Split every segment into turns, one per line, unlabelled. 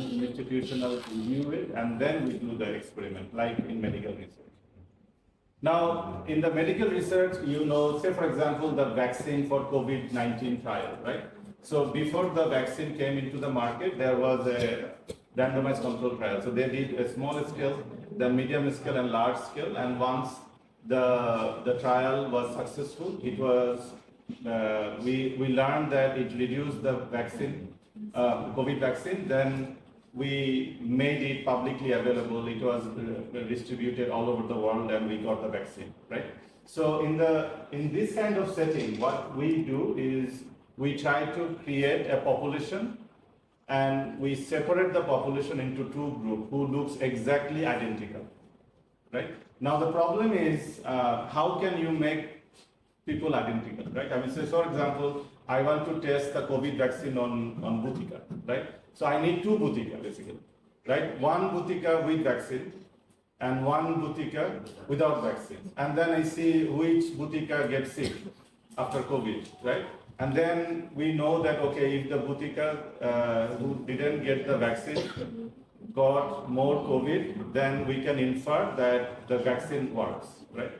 institutional review it, and then we do the experiment, like in medical research. Now, in the medical research, say for example, the vaccine for COVID-19 trial, right? So before the vaccine came into the market, there was a randomized control trial. So they did a small scale, the medium scale and large scale, and once the trial was successful, it was, we learned that it reduced the vaccine, COVID vaccine, then we made it publicly available. It was distributed all over the world, and we got the vaccine, right? So in this kind of setting, what we do is we try to create a population, and we separate the population into two groups who looks exactly identical, right? Now the problem is, how can you make people identical, right? I mean, say for example, I want to test the COVID vaccine on Butika, right? So I need two Butika basically, right? One Butika with vaccine and one Butika without vaccine. And then I see which Butika gets sick after COVID, right? And then we know that, okay, if the Butika who didn't get the vaccine got more COVID, then we can infer that the vaccine works, right?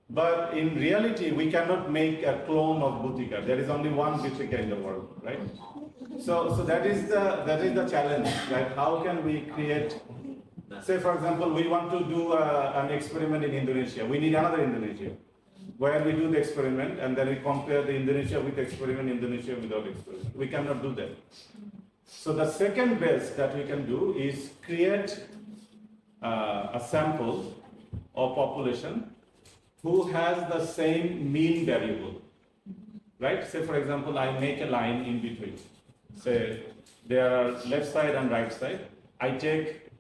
But in reality, we cannot make a clone of Butika. There is only one Butika in the world, right? So that is the challenge, right? How can we create, say for example, we want to do an experiment in Indonesia. We need another Indonesia, where we do the experiment and then we compare the Indonesia with experiment, Indonesia without experiment. We cannot do that. So the second best that we can do is create a sample of population who has the same mean variable, right? Say for example, I make a line in between. Say there are left side and right side. I take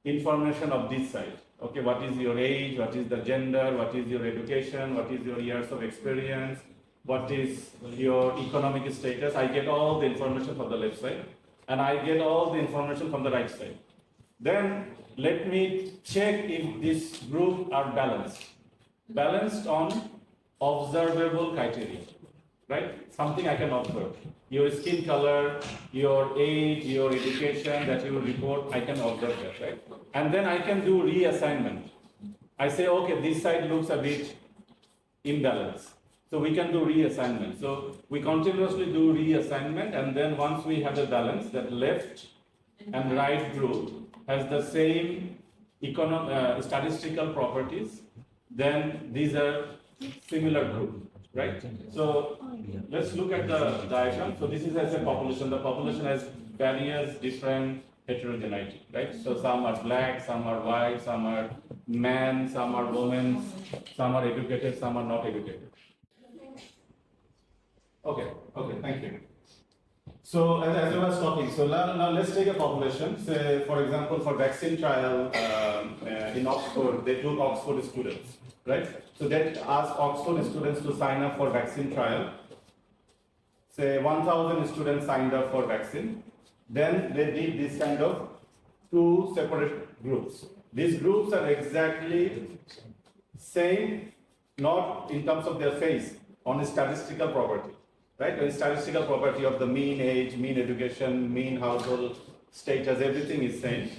information of this side. Okay, what is your age, what is the gender, what is your education, what is your years of experience, what is your economic status. I get all the information from the left side, and I get all the information from the right side. Then let me check if this group are balanced on observable criteria, right? Something I can observe. Your skin color, your age, your education that you report, I can observe that, right? And then I can do reassignment. I say, okay, this side looks a bit imbalanced. So we can do reassignment. So we continuously do reassignment, and then once we have a balance, that left and right group has the same statistical properties, then these are similar group, right? So let's look at the diagram. So this is as a population. The population has various different heterogeneity, right? So some are black, some are white, some are men, some are women, some are educated, some are not educated. Okay, thank you. So as I was talking, so now let's take a population. Say, for example, for vaccine trial in Oxford, they took Oxford students, right? So they asked Oxford students to sign up for vaccine trial. Say 1,000 students signed up for vaccine. Then they did this kind of two separate groups. These groups are exactly same, not in terms of their face, on a statistical property. Right? A statistical property of the mean age, mean education, mean household status, everything is same.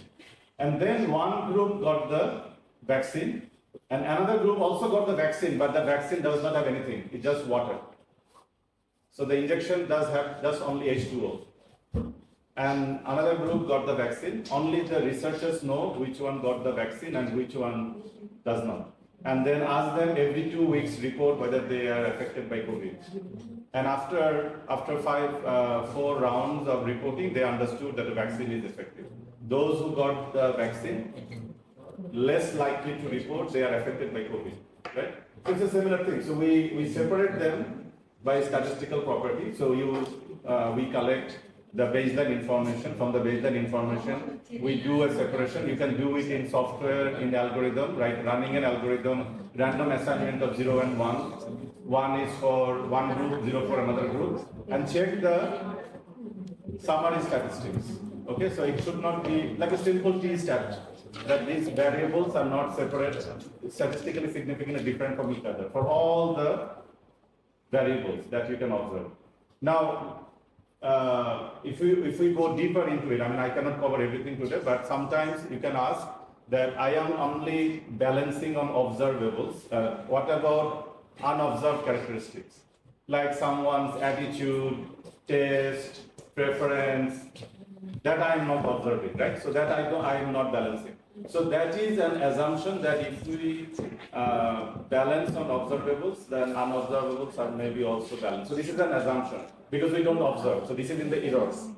And then one group got the vaccine, and another group also got the vaccine, but the vaccine does not have anything, it's just water. So the injection does have just only H2O. And another group got the vaccine, only the researchers know which one got the vaccine and which one does not. And then ask them every 2 weeks report whether they are affected by COVID. And after 4 rounds of reporting, they understood that the vaccine is effective. Those who got the vaccine, less likely to report they are affected by COVID, right? So it's a similar thing. So we separate them by statistical property. So we collect the baseline information. From the baseline information, we do a separation. You can do it in software, in algorithm, right? Running an algorithm, random assignment of 0 and 1. 1 is for one group, 0 for another group, and check the summary statistics. Okay, so it should not be like a simple t-stat, that these variables are not separate, statistically significantly different from each other for all the variables that you can observe. Now, if we go deeper into it, I mean, I cannot cover everything today, but sometimes you can ask that I am only balancing on observables. What about unobserved characteristics? Like someone's attitude, taste, preference, that I am not observing, right? So that I am not balancing. So that is an assumption that if we balance on observables, then unobservables are maybe also balanced. So this is an assumption because we don't observe. So this is in the errors.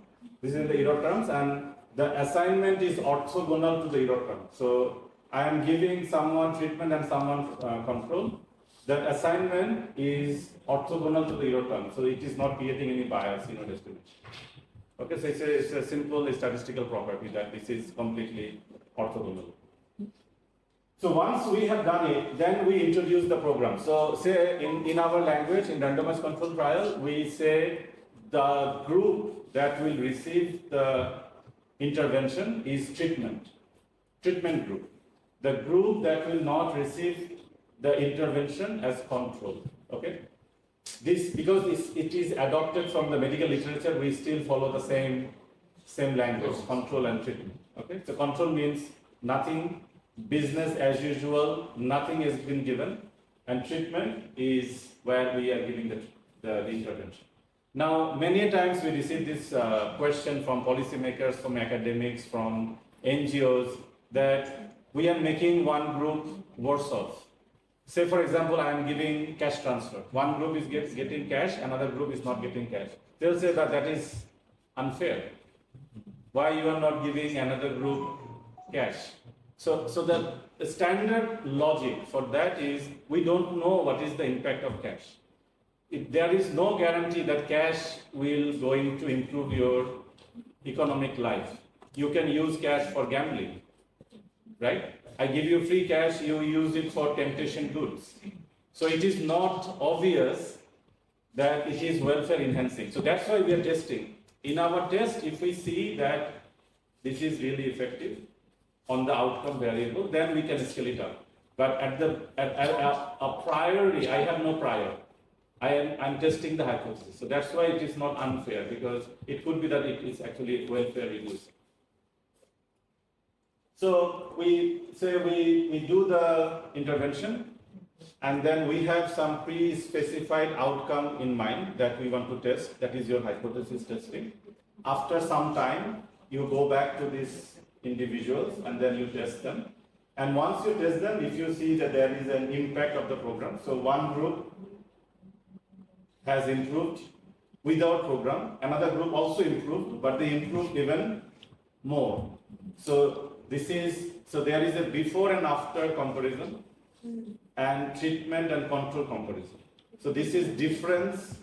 This is in the error terms, and the assignment is orthogonal to the error term. So I am giving someone treatment and someone control. The assignment is orthogonal to the error term. So it is not creating any bias in your estimation. Okay, so it's a simple statistical property that this is completely orthogonal. So once we have done it, then we introduce the program. So say in our language, in randomized control trial, we say the group that will receive the intervention is treatment group. The group that will not receive the intervention as control. Okay. This, because it is adopted from the medical literature, we still follow the same language, control and treatment. Okay, so control means nothing, business as usual, nothing has been given, and treatment is where we are giving the intervention. Now, many times we receive this question from policymakers, from academics, from NGOs, that we are making one group worse off. Say, for example, I am giving cash transfer. One group is getting cash, another group is not getting cash. They'll say that that is unfair. Why you are not giving another group cash? So the standard logic for that is we don't know what is the impact of cash. There is no guarantee that cash will going to improve your economic life. You can use cash for gambling, right? I give you free cash, you use it for temptation goods. So it is not obvious that it is welfare enhancing. So that's why we are testing. In our test, if we see that this is really effective on the outcome variable, then we can scale it up. But at a priori, I have no prior. I'm testing the hypothesis. So that's why it is not unfair, because it could be that it is actually welfare reducing. So we say we do the intervention, and then we have some pre-specified outcome in mind that we want to test. That is your hypothesis testing. After some time, you go back to these individuals and then you test them. And once you test them, if you see that there is an impact of the program, so one group has improved without program, another group also improved, but they improved even more. So there is a before and after comparison and treatment and control comparison. So this is difference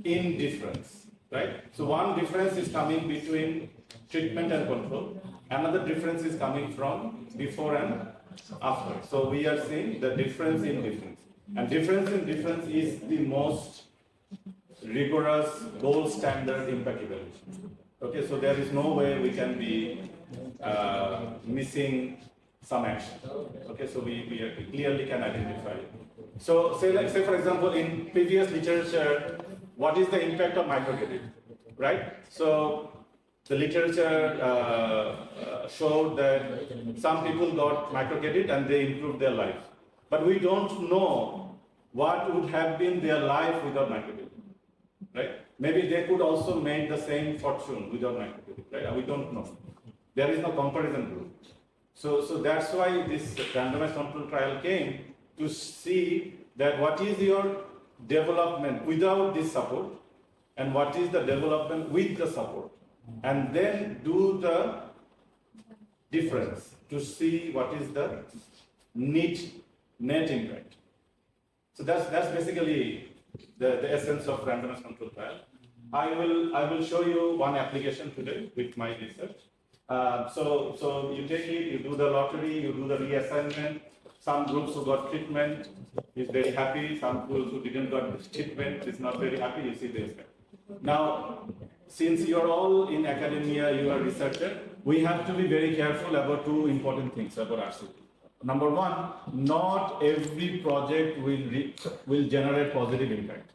in difference, right? So one difference is coming between treatment and control. Another difference is coming from before and after. So we are seeing the difference in difference. And difference in difference is the most rigorous gold standard impact evaluation. Okay, so there is no way we can be missing some action. Okay, so we clearly can identify it. So say for example, in previous literature, what is the impact of microcredit, right? So the literature showed that some people got microcredit and they improved their life. But we don't know what would have been their life without microcredit, right? Maybe they could also make the same fortune without microcredit, right? We don't know. There is no comparison group. So that's why this randomized control trial came, to see that what is your development without this support and what is the development with the support, and then do the difference to see what is the net impact. So that's basically the essence of randomized control trial. I will show you one application today with my research. So you take it, you do the lottery, you do the reassignment. Some groups who got treatment is very happy. Some groups who didn't got treatment is not very happy. You see the effect. Now, since you are all in academia, you are researcher, we have to be very careful about two important things about RCT. Number one, not every project will generate positive impact.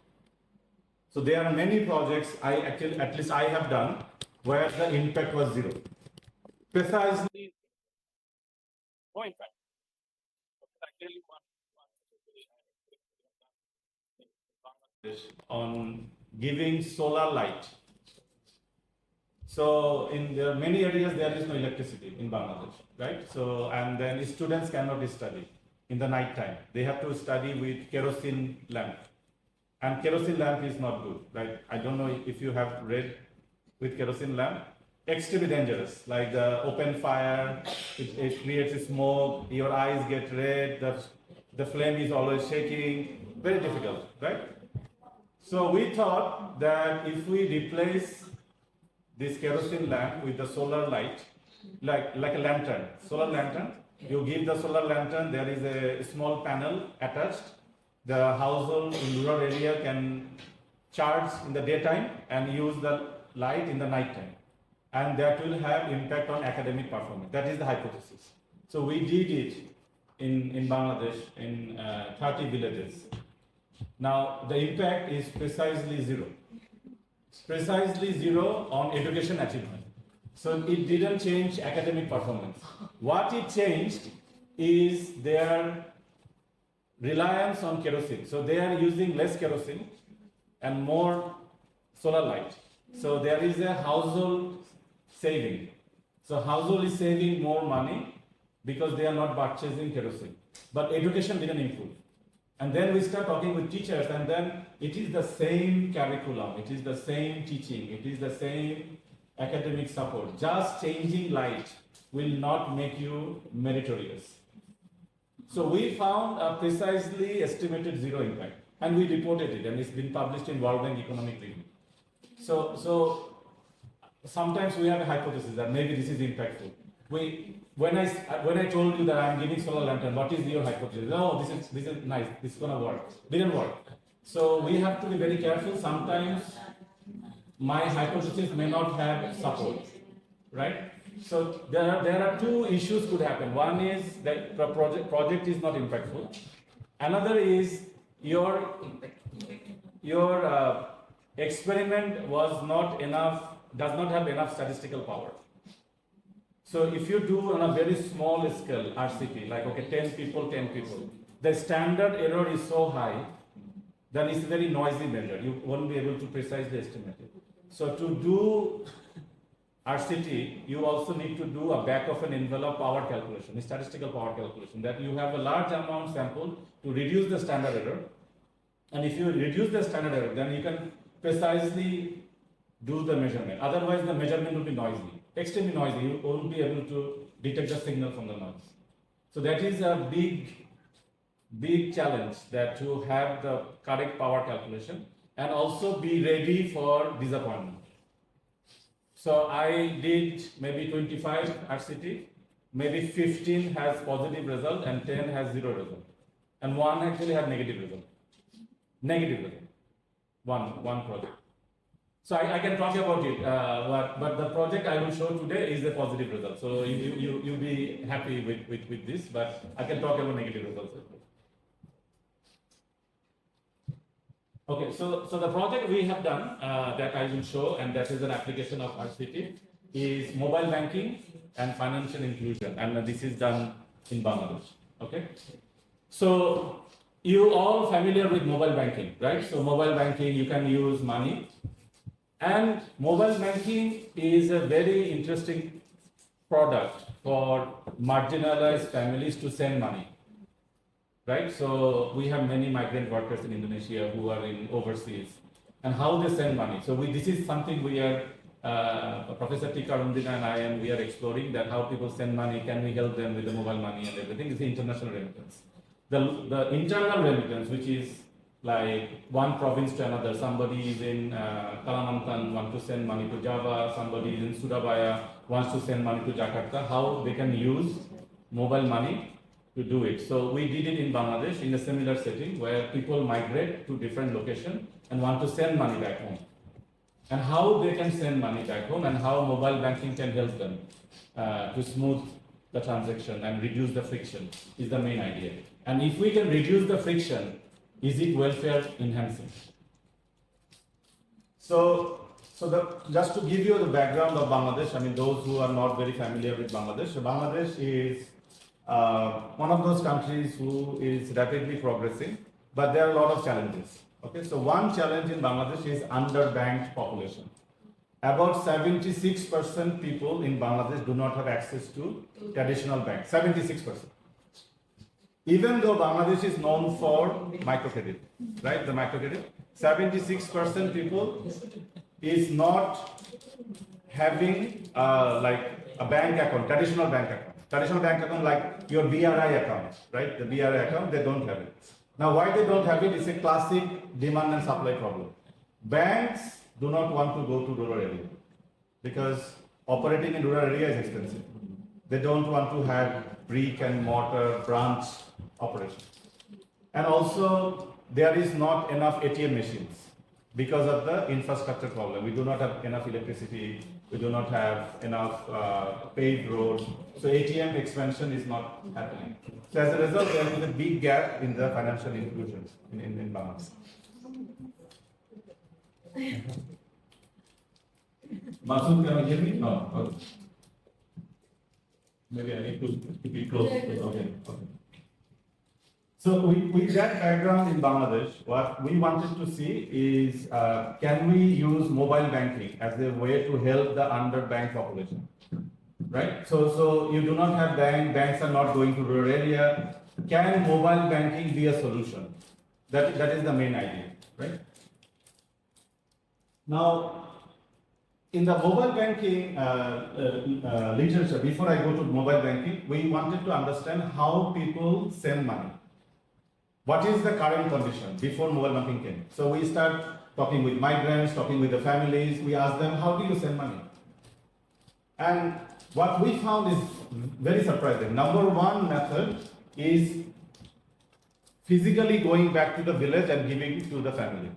So there are many projects at least I have done where the impact was zero. Precisely. No impact. I really want on giving solar light. So in the many areas there is no electricity in Bangladesh, right? So and then students cannot study in the night time. They have to study with kerosene lamp, and kerosene lamp is not good, right? I don't know if you have read with kerosene lamp. Extremely dangerous, like the open fire, it creates smoke, your eyes get red, the flame is always shaking, very difficult, right? So we thought that if we replace this kerosene lamp with the solar light, like a lantern, solar lantern, you give the solar lantern, there is a small panel attached, the household in rural area can charge in the daytime and use the light in the night time. And that will have impact on academic performance. That is the hypothesis. So we did it in Bangladesh in 30 villages. Now the impact is precisely zero. Precisely zero on education achievement. So it didn't change academic performance. What it changed is their reliance on kerosene. So they are using less kerosene and more solar light. So there is a household saving. So household is saving more money because they are not purchasing kerosene. But education didn't improve. And then we start talking with teachers, and then it is the same curriculum, it is the same teaching, it is the same academic support. Just changing light will not make you meritorious. So we found a precisely estimated zero impact, and we reported it, and it's been published in World Bank Economic Review. So sometimes we have a hypothesis that maybe this is impactful. When I told you that I'm giving solar lantern, what is your hypothesis? Oh, this is nice. This is gonna work. Didn't work. So we have to be very careful. Sometimes my hypothesis may not have support, right? So there are two issues could happen. One is that the project is not impactful. Another is your experiment was not enough, does not have enough statistical power. So if you do on a very small scale RCT, like okay, 10 people, the standard error is so high that it's a very noisy measure. You won't be able to precisely estimate it. So to do RCT, you also need to do a back of an envelope power calculation, a statistical power calculation, that you have a large amount sample to reduce the standard error. And if you reduce the standard error, then you can precisely do the measurement. Otherwise, the measurement will be noisy, extremely noisy. You won't be able to detect the signal from the noise. So that is a big challenge, that to have the correct power calculation and also be ready for disappointment. So I did maybe 25 RCT, maybe 15 has positive result and 10 has zero result. And one actually had negative result. Negative result. One project. So I can talk about it, but the project I will show today is a positive result. So you'll be happy with this, but I can talk about negative results as well. Okay, so the project we have done that I will show, and that is an application of RCT, is mobile banking and financial inclusion, and this is done in Bangladesh. Okay, so you all familiar with mobile banking, right? So mobile banking, you can use money. And mobile banking is a very interesting product for marginalized families to send money, right? So we have many migrant workers in Indonesia who are in overseas, and how they send money. So this is something we are, Professor Tika Rundina and I, and we are exploring that how people send money, can we help them with the mobile money and everything. It's the international remittance. The internal remittance, which is like one province to another. Somebody is in Kalimantan, wants to send money to Java. Somebody is in Surabaya, wants to send money to Jakarta. How they can use mobile money to do it. So we did it in Bangladesh in a similar setting where people migrate to different locations and want to send money back home. And how they can send money back home, and how mobile banking can help them to smooth the transaction and reduce the friction is the main idea. And if we can reduce the friction, is it welfare enhancing? Just to give you the background of Bangladesh, I mean, those who are not very familiar with Bangladesh, so Bangladesh is one of those countries who is rapidly progressing, but there are a lot of challenges. Okay, so one challenge in Bangladesh is underbanked population. About 76% people in Bangladesh do not have access to traditional banks. 76%. Even though Bangladesh is known for microcredit, right? The microcredit, 76% people is not having like a bank account, traditional bank account. Traditional bank account like your BRI account, right? The BRI account, they don't have it. Now, why they don't have it is a classic demand and supply problem. Banks do not want to go to rural area because operating in rural area is expensive. They don't want to have brick and mortar branch operation. And also, there is not enough ATM machines because of the infrastructure problem. We do not have enough electricity. We do not have enough paved roads. So ATM expansion is not happening. So as a result, there is a big gap in the financial inclusion in Bangladesh. Masood, can you hear me? No. Okay. Maybe I need to be close. Okay. So with that background in Bangladesh, what we wanted to see is can we use mobile banking as a way to help the underbanked population, right? So you do not have banks are not going to rural area. Can mobile banking be a solution? That is the main idea, right? Now, in the mobile banking literature, before I go to mobile banking, we wanted to understand how people send money. What is the current condition before mobile banking came? So we start talking with migrants, talking with the families. We ask them, how do you send money? And what we found is very surprising. Number one method is physically going back to the village and giving it to the family.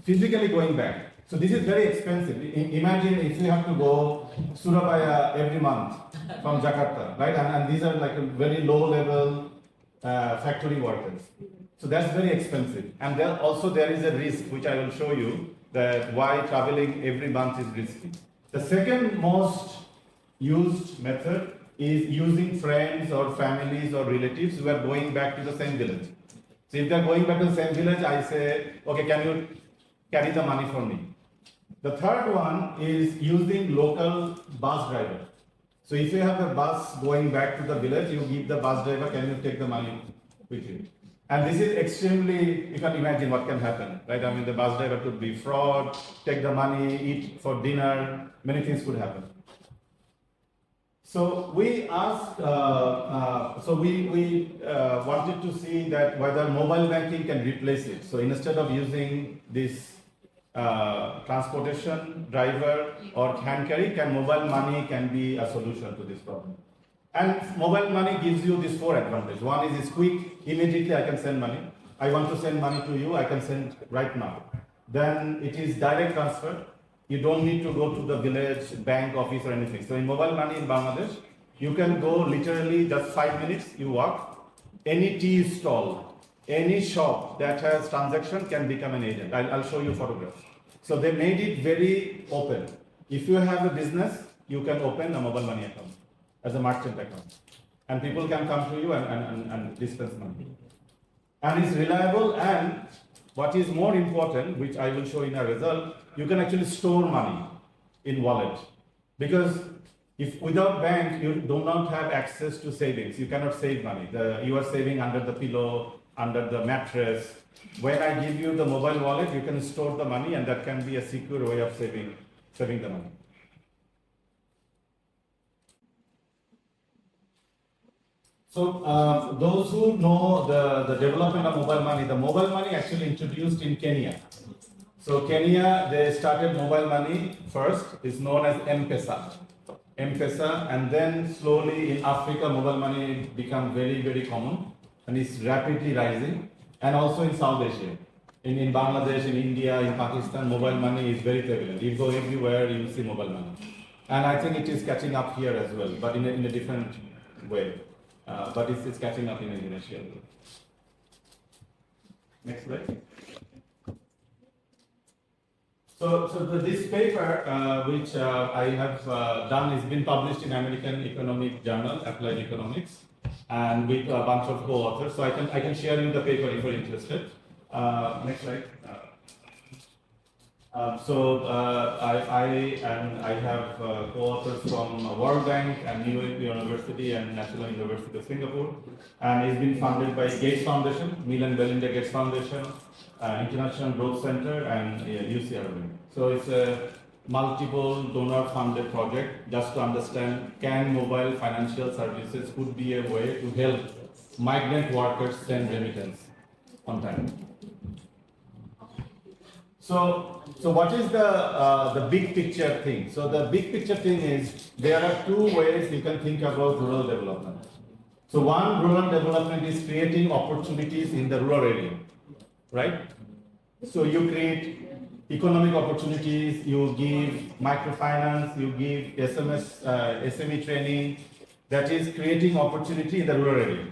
Physically going back. So this is very expensive. Imagine if you have to go Surabaya every month from Jakarta, right? And these are like a very low level factory workers. So that's very expensive. And there is a risk, which I will show you, that why traveling every month is risky. The second most used method is using friends or families or relatives who are going back to the same village. So if they're going back to the same village, I say, okay, can you carry the money for me? The third one is using local bus driver. So if you have a bus going back to the village, you give the bus driver, can you take the money with you? And this is extremely, you can imagine what can happen, right? I mean, the bus driver could be fraud, take the money, eat for dinner, many things could happen. So we asked, we wanted to see that whether mobile banking can replace it. So instead of using this transportation driver or hand carry, can mobile money can be a solution to this problem? And mobile money gives you these four advantages. One is it's quick, immediately I can send money. I want to send money to you, I can send right now. Then it is direct transfer. You don't need to go to the village bank office or anything. So in mobile money in Bangladesh, you can go literally just 5 minutes, you walk, any tea stall, any shop that has transaction can become an agent. I'll show you photographs. So they made it very open. If you have a business, you can open a mobile money account as a merchant account. And people can come to you and dispense money. And it's reliable, and what is more important, which I will show in a result, you can actually store money in wallet. Because if without bank, you do not have access to savings. You cannot save money. You are saving under the pillow, under the mattress. When I give you the mobile wallet, you can store the money, and that can be a secure way of saving the money. So those who know the development of mobile money, the mobile money actually introduced in Kenya. So Kenya, they started mobile money first. It's known as M-Pesa. M-Pesa, and then slowly in Africa, mobile money become very, very common, and it's rapidly rising. And also in South Asia, in Bangladesh, in India, in Pakistan, mobile money is very prevalent. You go everywhere, you will see mobile money. And I think it is catching up here as well, but in a different way. But it's catching up in Indonesia as well. Next slide. This paper, which I have done, has been published in American Economic Journal, Applied Economics, and with a bunch of co-authors. So I can share you the paper if you're interested. Next slide. I have co-authors from World Bank and New York University and National University of Singapore, and it's been funded by Gates Foundation, Bill and Melinda Gates Foundation, International Growth Center, and UC Irvine. So it's a multiple donor-funded project just to understand can mobile financial services could be a way to help migrant workers send remittance on time. So what is the big picture thing? So the big picture thing is there are two ways you can think about rural development. So one, rural development is creating opportunities in the rural area, right? So you create economic opportunities, you give microfinance, you give SME training, that is creating opportunity in the rural area.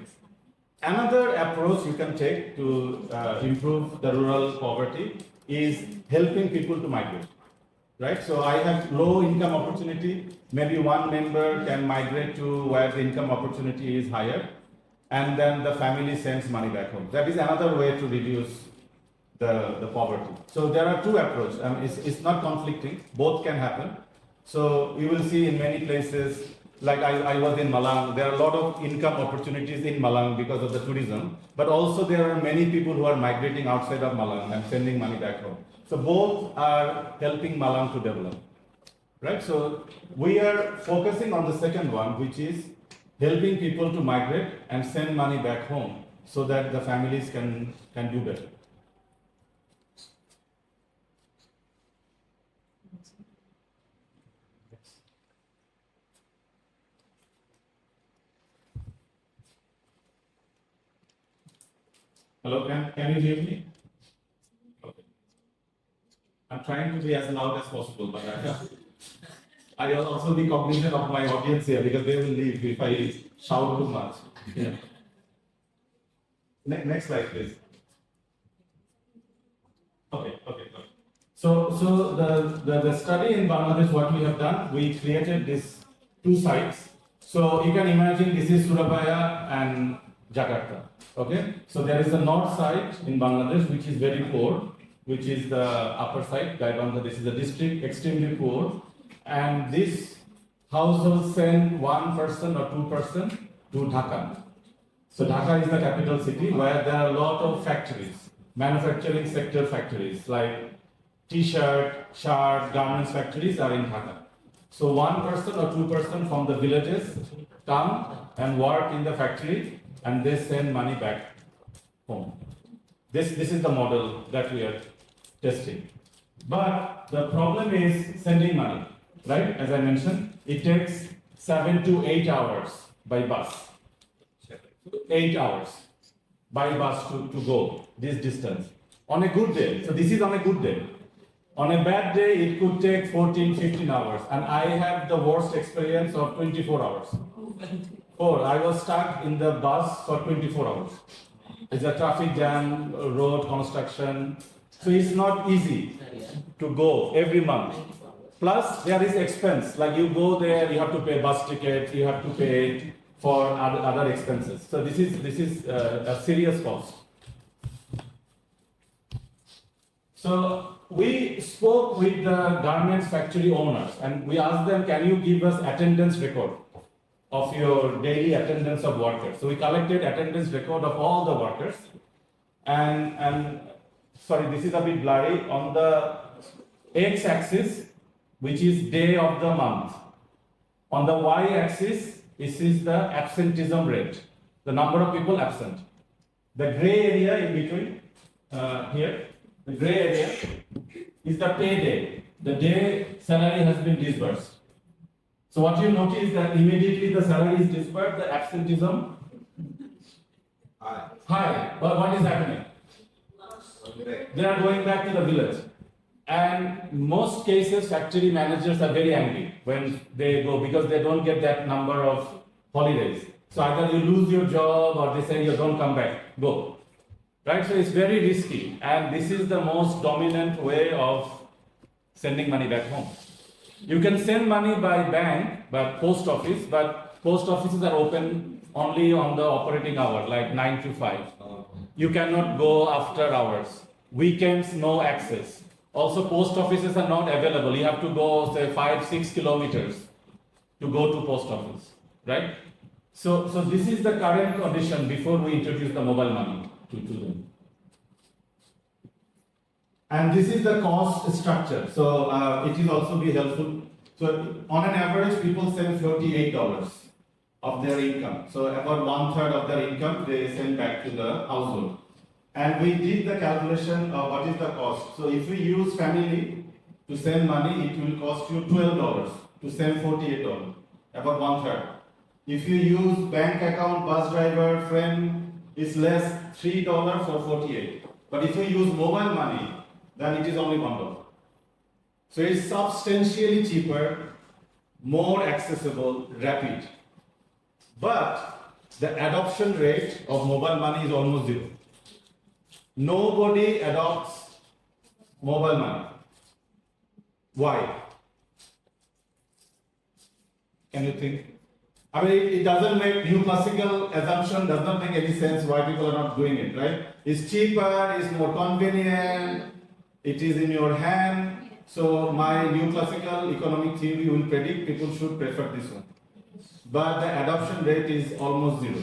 Another approach you can take to improve the rural poverty is helping people to migrate, right? So I have low income opportunity, maybe one member can migrate to where the income opportunity is higher, and then the family sends money back home. That is another way to reduce the poverty. So there are two approaches. It's not conflicting, both can happen. So you will see in many places, like I was in Malang, there are a lot of income opportunities in Malang because of the tourism, but also there are many people who are migrating outside of Malang and sending money back home. So both are helping Malang to develop, right? So we are focusing on the second one, which is helping people to migrate and send money back home so that the families can do better. Hello, can you hear me? Okay. I'm trying to be as loud as possible, but I also be cognizant of my audience here because they will leave if I shout too much. Yeah. Next slide, please. Okay. So the study in Bangladesh, what we have done, we created these two sites. So you can imagine this is Surabaya and Jakarta. Okay, so there is a north side in Bangladesh which is very poor, which is the upper side, Gaibandha. This is a district extremely poor, and this household send one person or two person to Dhaka. So Dhaka is the capital city where there are a lot of factories, manufacturing sector factories like t-shirt, shirt, garments factories are in Dhaka. So one person or two person from the villages come and work in the factory, and they send money back home. This is the model that we are testing. But the problem is sending money, right? As I mentioned, it takes 7 to 8 hours by bus. 8 hours by bus to go this distance. On a good day, so this is on a good day. On a bad day, it could take 14, 15 hours. And I have the worst experience of 24 hours. I was stuck in the bus for 24 hours. It's a traffic jam, road construction. So it's not easy to go every month. Plus, there is expense. Like you go there, you have to pay bus ticket, you have to pay for other expenses. So this is a serious cost. So we spoke with the garments factory owners and we asked them, can you give us attendance record of your daily attendance of workers? So we collected attendance record of all the workers. And sorry, this is a bit blurry. On the x-axis, which is day of the month. On the y-axis, this is the absenteeism rate, the number of people absent. The gray area in between, here, the gray area is the payday, the day salary has been disbursed. So what you notice that immediately the salary is disbursed, the absenteeism high. But what is happening? They are going back to the village. And most cases, factory managers are very angry when they go because they don't get that number of holidays. So either you lose your job or they say you don't come back, go. Right? So it's very risky. And this is the most dominant way of sending money back home. You can send money by bank, but post offices are open only on the operating hour, like 9 to 5. You cannot go after hours. Weekends, no access. Also, post offices are not available. You have to go, say, 5-6 kilometers to go to post office, right? So this is the current condition before we introduce the mobile money to them. And this is the cost structure. So it will also be helpful. So on an average, people send $38 of their income. So about 1/3 of their income they send back to the household. And we did the calculation of what is the cost. So if we use family to send money, it will cost you $12 to send $48, about 1/3. If you use bank account, bus driver, friend, it's less $3 or 48. But if you use mobile money, then it is only $1. So it's substantially cheaper, more accessible, rapid. But the adoption rate of mobile money is almost zero. Nobody adopts mobile money. Why? Can you think? I mean, it doesn't make new classical assumption, does not make any sense why people are not doing it, right? It's cheaper, it's more convenient, it is in your hand. So my new classical economic theory will predict people should prefer this one. But the adoption rate is almost zero.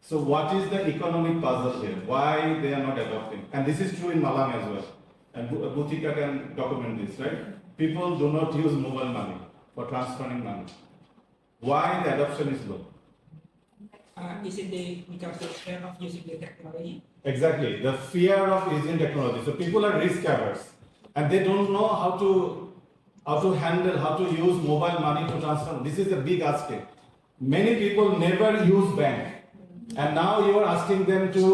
So what is the economic puzzle here? Why they are not adopting? And this is true in Malang as well. And Bhutika can document this, right? People do not use mobile money for transferring money. Why the adoption is low?
Is it because the fear of using the technology?
Exactly, the fear of using technology. So people are risk averse, and they don't know how to handle, how to use mobile money to transfer. This is a big ask. Many people never use bank, and now you are asking them to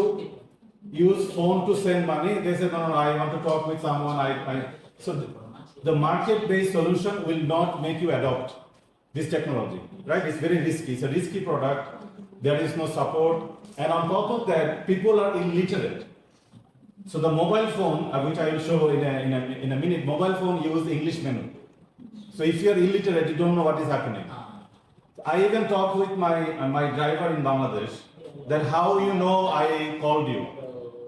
use phone to send money. They say, no, I want to talk with someone. So the market-based solution will not make you adopt this technology, right? It's very risky. It's a risky product. There is no support, and on top of that, people are illiterate. So the mobile phone, which I will show in a minute, mobile phone use English menu. So if you are illiterate, you don't know what is happening. I even talked with my driver in Bangladesh that how you know I called you.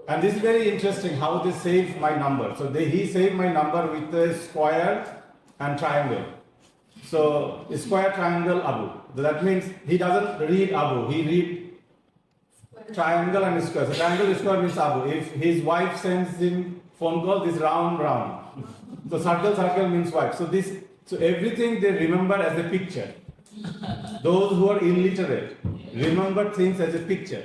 And this is very interesting how they save my number. So he saved my number with a square and triangle. So square, triangle, Abu. That means he doesn't read Abu, he read triangle and square. So triangle, square means Abu. If his wife sends him phone call, this round, round. So circle, circle means wife. So everything they remember as a picture. Those who are illiterate remember things as a picture.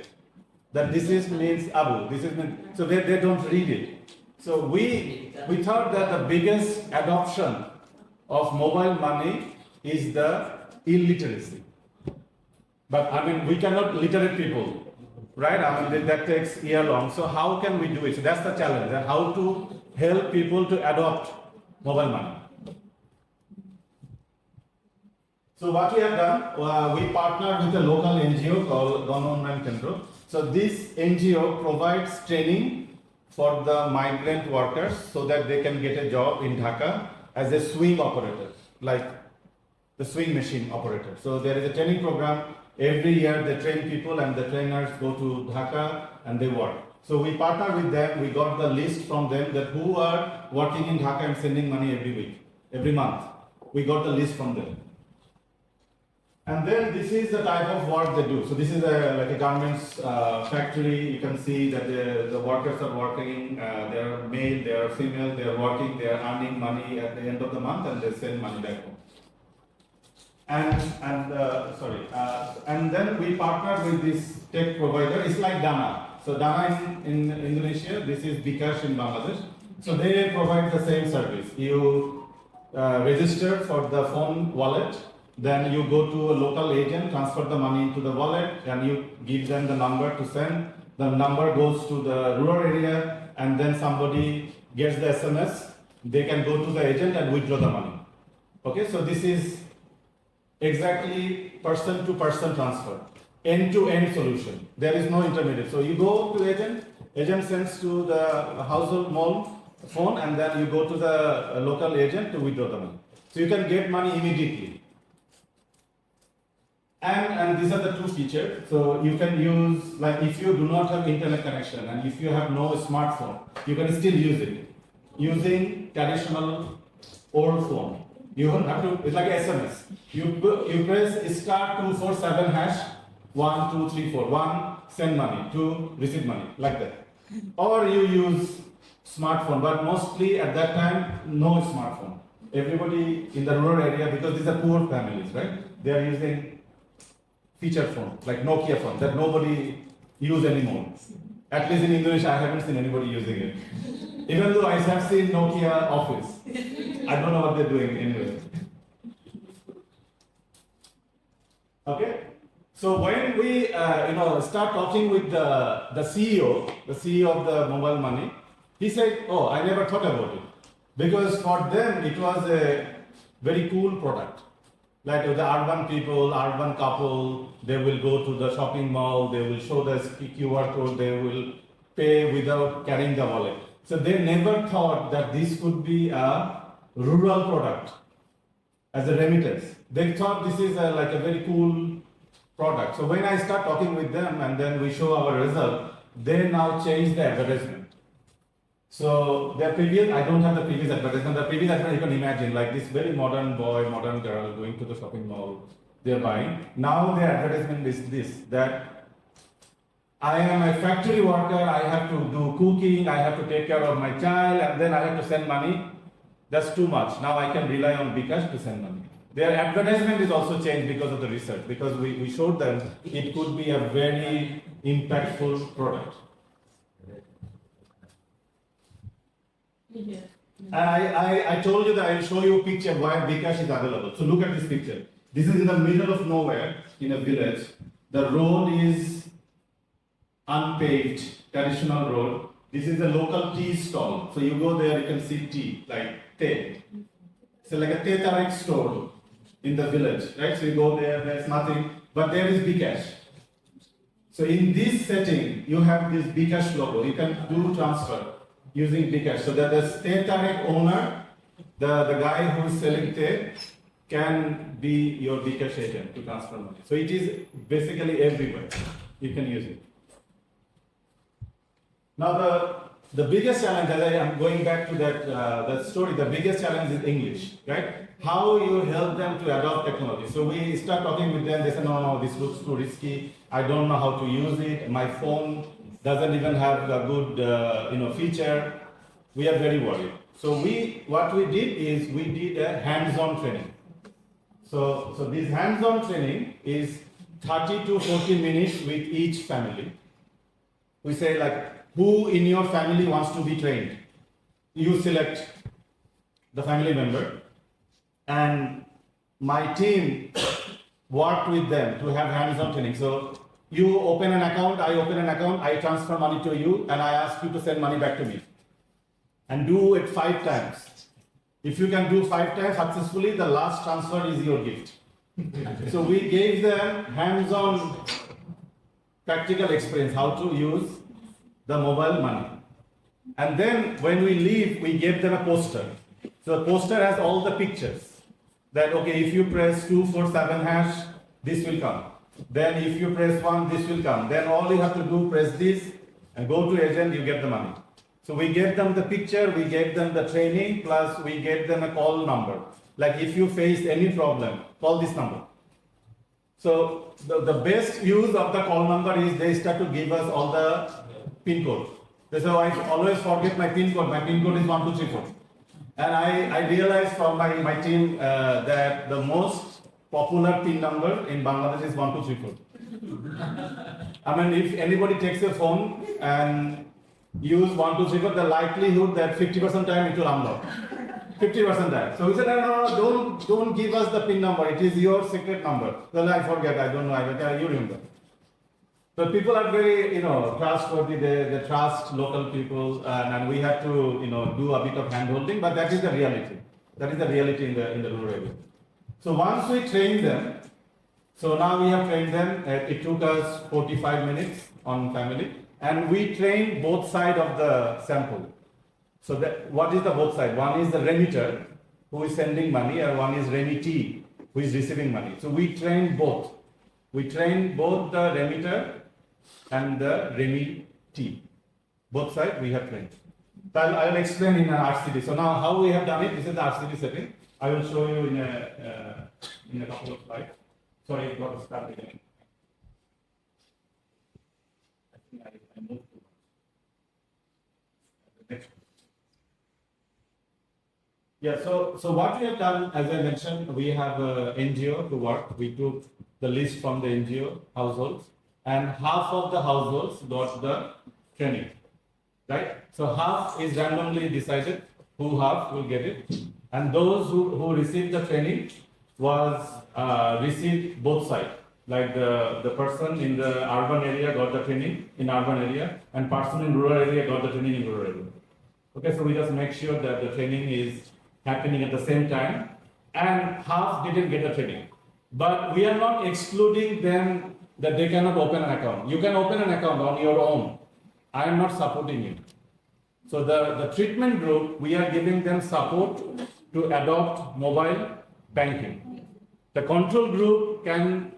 That this is means Abu. This is means, so they don't read it. So we thought that the biggest adoption of mobile money is the illiteracy. But I mean, we cannot literate people, right? I mean, that takes year long. So how can we do it? So that's the challenge, that how to help people to adopt mobile money. So what we have done, we partnered with a local NGO called Ganon Kendro. So this NGO provides training for the migrant workers so that they can get a job in Dhaka as a swing operator, like the swing machine operator. So there is a training program. Every year they train people and the trainers go to Dhaka and they work. So we partnered with them. We got the list from them that who are working in Dhaka and sending money every week, every month. We got the list from them. And then this is the type of work they do. So this is like a garments factory. You can see that the workers are working. They are male, they are female, they are working, they are earning money at the end of the month and they send money back home. And then we partnered with this tech provider. It's like Dana. So Dana in Indonesia, this is bKash in Bangladesh. So they provide the same service. You register for the phone wallet. Then you go to a local agent, transfer the money into the wallet, and you give them the number to send. The number goes to the rural area, and then somebody gets the SMS. They can go to the agent and withdraw the money. Okay, so this is exactly person-to-person transfer, end-to-end solution. There is no intermediate. So you go to agent sends to the household mall, phone, and then you go to the local agent to withdraw the money. So you can get money immediately. And these are the two features. So you can use, like if you do not have internet connection and if you have no smartphone, you can still use it using traditional old phone. You don't have to, it's like SMS. You press star 247 hash 1 2 3 4. 1 send money, 2 receive money, like that. Or you use smartphone, but mostly at that time no smartphone. Everybody in the rural area, because these are poor families, right? They are using feature phone, like Nokia phone, that nobody use anymore. At least in Indonesia, I haven't seen anybody using it. Even though I have seen Nokia Office, I don't know what they're doing anyway. Okay, so when we start talking with the CEO of the mobile money, he said, "Oh, I never thought about it," because for them it was a very cool product. Like the urban people, urban couple, they will go to the shopping mall, they will show the QR code, they will pay without carrying the wallet. So they never thought that this could be a rural product as a remittance. They thought this is like a very cool product. So when I start talking with them and then we show our result, they now change the advertisement. So their previous, I don't have the previous advertisement. The previous advertisement you can imagine, like this very modern boy, modern girl going to the shopping mall, they're buying. Now their advertisement is this, that I am a factory worker, I have to do cooking, I have to take care of my child, and then I have to send money. That's too much. Now I can rely on bKash to send money. Their advertisement is also changed because of the research, because we showed them it could be a very impactful product. And I told you that I will show you a picture why bKash is available. So look at this picture. This is in the middle of nowhere in a village. The road is unpaved, traditional road. This is a local tea stall. So you go there, you can see tea, like tea. So like a tea tarik store in the village, right? So you go there, there's nothing, but there is bKash. So in this setting, you have this bKash logo. You can do transfer using bKash. So that the tea tarik owner, the guy who is selling tea, can be your bKash agent to transfer money. So it is basically everywhere. You can use it. Now the biggest challenge, as I am going back to that story, the biggest challenge is English, right? How you help them to adopt technology. So we start talking with them, they say, no, this looks too risky, I don't know how to use it, my phone doesn't even have a good feature. We are very worried. So what we did is we did a hands-on training. So this hands-on training is 30 to 40 minutes with each family. We say like, who in your family wants to be trained? You select the family member, and my team worked with them to have hands-on training. So you open an account, I open an account, I transfer money to you, and I ask you to send money back to me. And do it 5 times. If you can do 5 times successfully, the last transfer is your gift. So we gave them hands-on practical experience how to use the mobile money. And then when we leave, we gave them a poster. So the poster has all the pictures. That, okay, if you press 247 hash, this will come. Then if you press 1, this will come. Then all you have to do, press this, and go to agent, you get the money. So we gave them the picture, we gave them the training, plus we gave them a call number. Like if you face any problem, call this number. So the best use of the call number is they start to give us all the PIN code. So I always forget my PIN code. My PIN code is 1234. And I realized from my team that the most popular PIN number in Bangladesh is 1234. I mean, if anybody takes a phone and use 1234, the likelihood that 50% time it will unlock. 50% time. So we said, no, don't give us the PIN number. It is your secret number. Well, I forget. I don't know. You remember. So people are very, trustworthy. They trust local people, and we have to, do a bit of hand-holding. But that is the reality. That is the reality in the rural area. So once we train them, so now we have trained them. It took us 45 minutes on family, and we trained both sides of the sample. So that what is the both side? One is the remitter who is sending money, and one is remittee who is receiving money. So we train both. We train both the remitter and the remittee. Both sides we have trained. So I will explain in an RCD. So now how we have done it, this is the RCD setting. I will show you in a couple of slides. Sorry, it got started again. I think I moved to the next. Yeah, so what we have done, as I mentioned, we have a NGO to work. We took the list from the NGO households, and half of the households got the training, right? So half is randomly decided who half will get it, and those who received the training was received both sides. Like the person in the urban area got the training in urban area, and person in rural area got the training in rural area. Okay, so we just make sure that the training is happening at the same time, and half didn't get the training. But we are not excluding them that they cannot open an account. You can open an account on your own. I am not supporting you. So the treatment group, we are giving them support to adopt mobile banking. The control group can,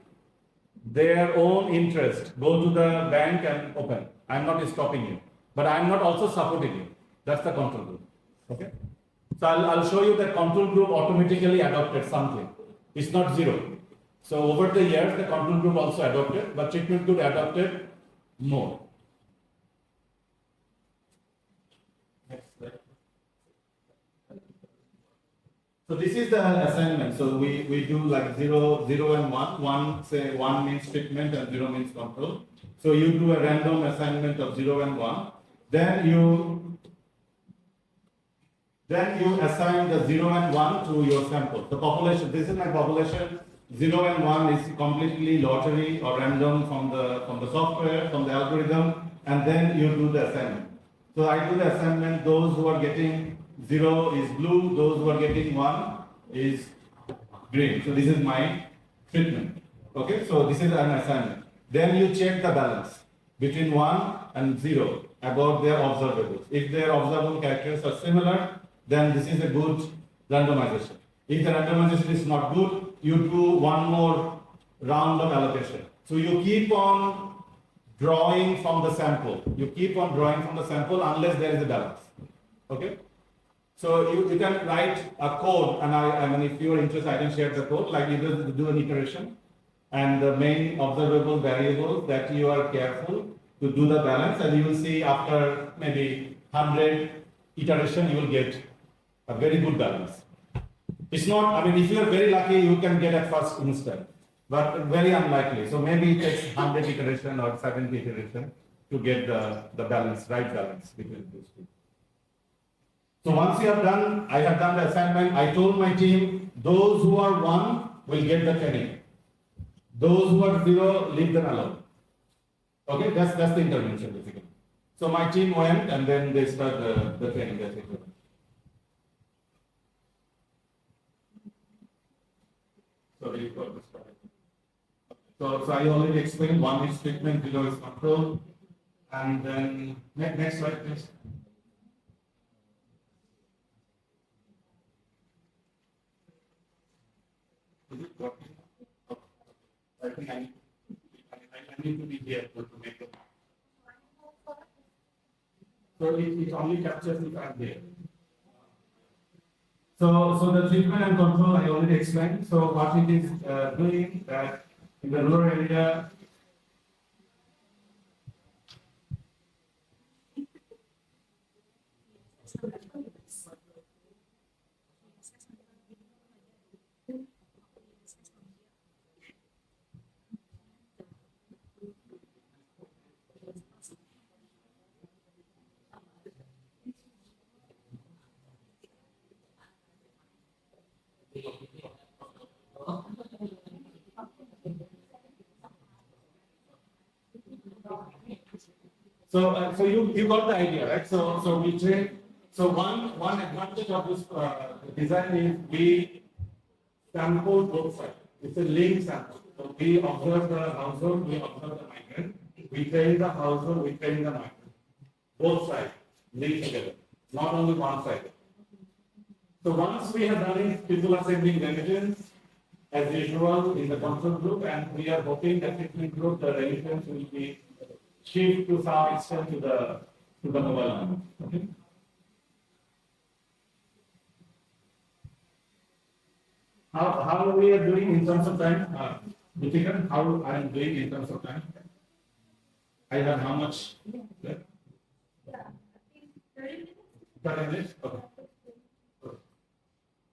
their own interest, go to the bank and open. I am not stopping you, but I am not also supporting you. That's the control group. Okay. So I'll show you that control group automatically adopted something. It's not zero. So over the years, the control group also adopted, but treatment group adopted more. Next slide. So this is the assignment. So we do like 0, 0 and 1. 1, say 1 means treatment and 0 means control. So you do a random assignment of 0 and 1. Then you assign the 0 and 1 to your sample. The population, this is my population. 0 and 1 is completely lottery or random from the software, from the algorithm, and then you do the assignment. So I do the assignment, those who are getting 0 is blue, those who are getting 1 is green. So this is my treatment. Okay, so this is an assignment. Then you check the balance between 1 and 0 about their observables. If their observable characters are similar, then this is a good randomization. If the randomization is not good, you do one more round of allocation. So you keep on drawing from the sample. You keep on drawing from the sample unless there is a balance. Okay? So you can write a code, and I mean, if you are interested, I can share the code. Like you just do an iteration, and the main observable variable that you are careful to do the balance, and you will see after maybe 100 iteration, you will get a very good balance. It's not, I mean, if you are very lucky, you can get at first instant, but very unlikely. So maybe it takes 100 iteration or 70 iteration to get the balance, right balance between these two. So once you have done, I have done the assignment, I told my team, those who are 1 will get the training. Those who are 0, leave them alone. Okay, that's the intervention basically. So my team went and then they started the training. That's it. Sorry, so I already explained, 1 is treatment, 0 is control. And then next slide, please. Is it working? I think I need to be careful to make it. So it only captures if I'm there. So the treatment and control I already explained. So what it is doing that in the rural area, so you got the idea, right? So we train. So one advantage of this design is we sample both sides. It's a link sample. So we observe the household, we observe the migrant. We train the household, we train the migrant. Both sides link together. not only one side. So once we have done it, people are sending remittance as usual in the control group, and we are hoping that it will group the remittance will be shift to some extent to the mobile number. Okay. How we are doing in terms of time? Deepika, how I am doing in terms of time? I have how much? Left? 30 minutes? Okay.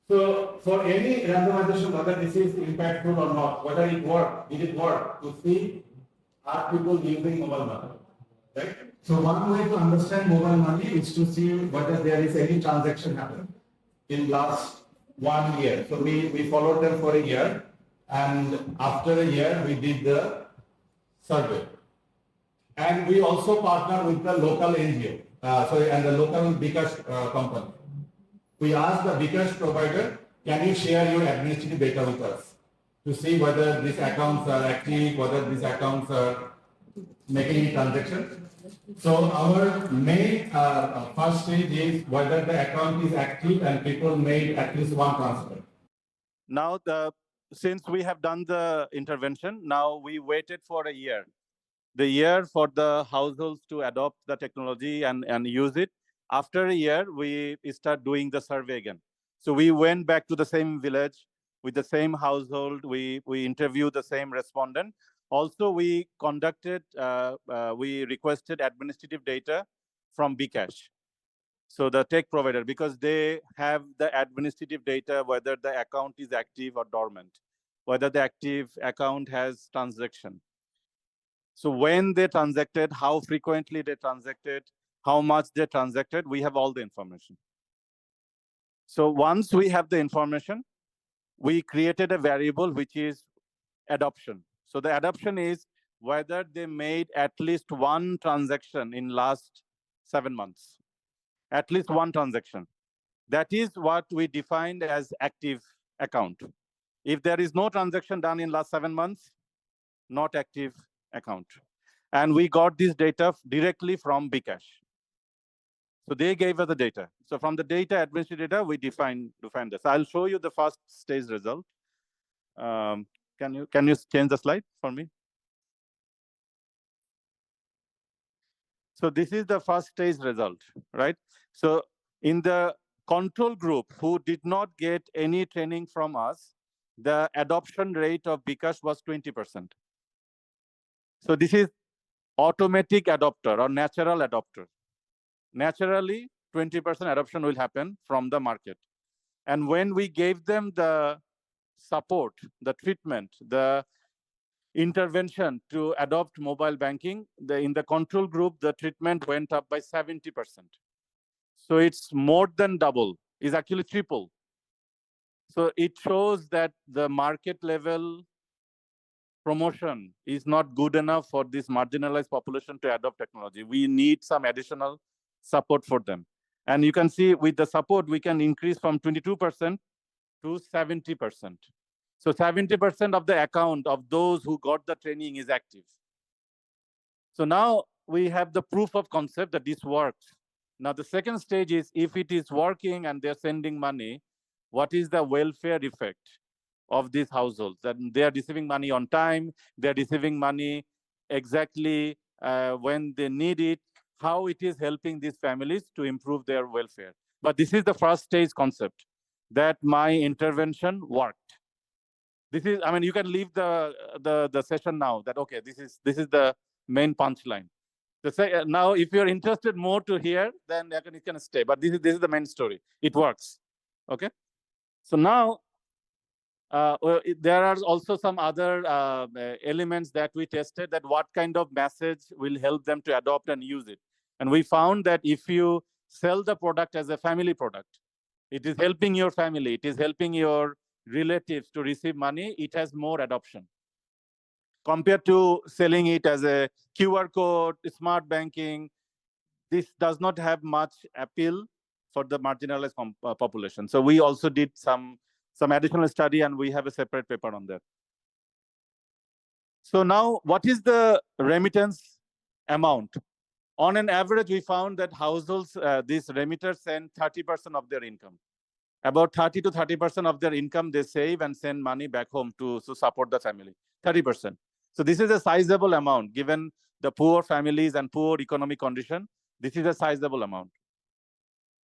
So for any randomization, whether this is impactful or not, whether it worked, did it work to see are people using mobile money, right? So one way to understand mobile money is to see whether there is any transaction happened in last 1 year. So we followed them for a year, and after a year we did the survey. And we also partner with the local NGO, and the local bKash company. We asked the bKash provider, can you share your administrative data with us to see whether these accounts are active, whether these accounts are making transactions. So our main first stage is whether the account is active and people made at least one transfer. Now, since we have done the intervention, now we waited for a year. The year for the households to adopt the technology and use it. After a year, we start doing the survey again. So we went back to the same village with the same household. We interviewed the same respondent. Also, we conducted, we requested administrative data from bKash. So the tech provider, because they have the administrative data, whether the account is active or dormant, whether the active account has transaction. So when they transacted, how frequently they transacted, how much they transacted, we have all the information. So once we have the information, we created a variable which is adoption. So the adoption is whether they made at least one transaction in last 7 months, at least one transaction. That is what we defined as active account. If there is no transaction done in last 7 months, not active account. And we got this data directly from bKash. So they gave us the data. So from the data, administrative data, we define this. I'll show you the first stage result. Can you change the slide for me? So this is the first stage result, right? So in the control group who did not get any training from us, the adoption rate of bKash was 20%. So this is automatic adopter or natural adopter. Naturally, 20% adoption will happen from the market. And when we gave them the support, the treatment, the intervention to adopt mobile banking, in the control group, the treatment went up by 70%. So it's more than double, it's actually triple. So it shows that the market level promotion is not good enough for this marginalized population to adopt technology. We need some additional support for them. And you can see with the support, we can increase from 22% to 70%. So 70% of the account of those who got the training is active. So now we have the proof of concept that this works. Now the second stage is if it is working and they're sending money, what is the welfare effect of these households? That they are receiving money on time, they're receiving money exactly when they need it, how it is helping these families to improve their welfare. But this is the first stage concept, that my intervention worked. This is, I mean, you can leave the session now that, okay, this is the main punchline. Now, if you're interested more to hear, then you can stay. But this is the main story. It works. Okay. So now, there are also some other elements that we tested, that what kind of message will help them to adopt and use it. And we found that if you sell the product as a family product, it is helping your family, it is helping your relatives to receive money, it has more adoption. Compared to selling it as a QR code, smart banking, this does not have much appeal for the marginalized population. So we also did some additional study, and we have a separate paper on that. So now, what is the remittance amount? On an average, we found that households, these remitters send 30% of their income. About 30 to 30% of their income they save and send money back home to support the family. 30%. So this is a sizable amount given the poor families and poor economic condition. This is a sizable amount.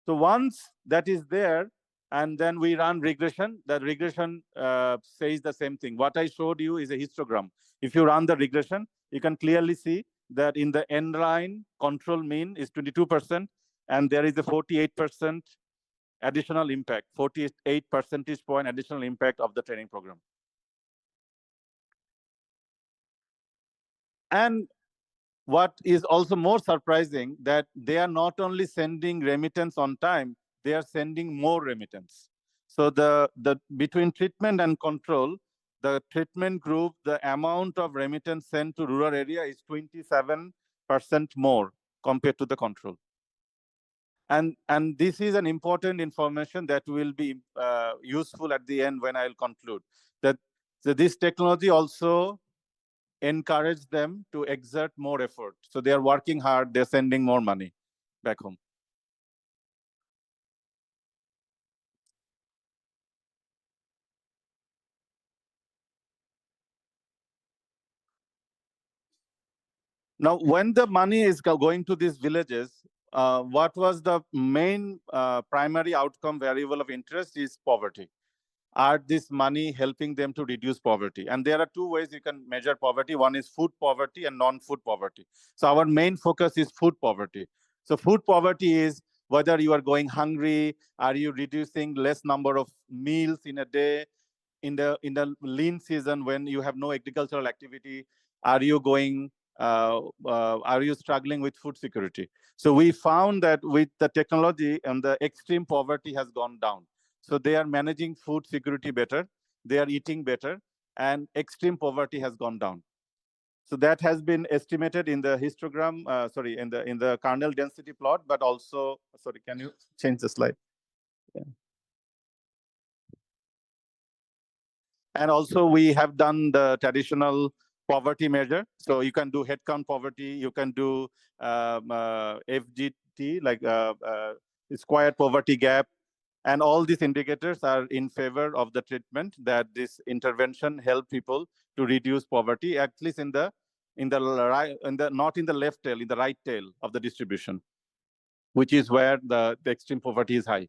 So once that is there, and then we run regression, the regression says the same thing. What I showed you is a histogram. If you run the regression, you can clearly see that in the end line, control mean is 22%, and there is a 48% additional impact, 48 percentage point additional impact of the training program. And what is also more surprising that they are not only sending remittance on time, they are sending more remittance. So the between treatment and control, the treatment group, the amount of remittance sent to rural area is 27% more compared to the control. And this is an important information that will be useful at the end when I'll conclude. That so this technology also encourage them to exert more effort. So they are working hard, they're sending more money back home. Now, when the money is going to these villages, what was the main primary outcome variable of interest is poverty. Are this money helping them to reduce poverty? And there are two ways you can measure poverty. One is food poverty and non-food poverty. So our main focus is food poverty. So food poverty is whether you are going hungry, are you reducing less number of meals in a day, in the lean season when you have no agricultural activity, are you going are you struggling with food security? So we found that with the technology and the extreme poverty has gone down. So they are managing food security better, they are eating better, and extreme poverty has gone down. So that has been estimated in the histogram, in the kernel density plot, but also, sorry, can you change the slide? Yeah. And also we have done the traditional poverty measure. So you can do headcount poverty, you can do FGT, like square poverty gap. And all these indicators are in favor of the treatment, that this intervention help people to reduce poverty, at least in the right, not in the left tail, in the right tail of the distribution, which is where the extreme poverty is high.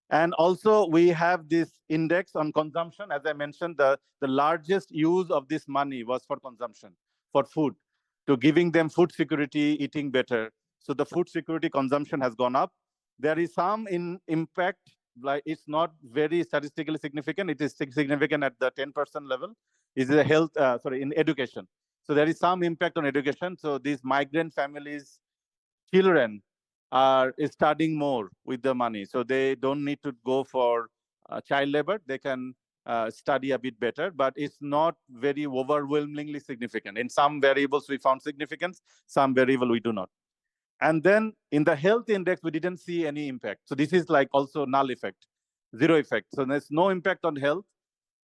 And also we have this index on consumption. As I mentioned, the largest use of this money was for consumption, for food, to giving them food security, eating better. So the food security consumption has gone up. There is some impact, like it's not very statistically significant. It is significant at the 10% level. Is a health, in education. So there is some impact on education. So these migrant families, children are studying more with the money. So they don't need to go for child labor. They can study a bit better, but it's not very overwhelmingly significant. In some variables, we found significance, some variable we do not. And then in the health index, we didn't see any impact. So this is like also null effect, zero effect. So there's no impact on health.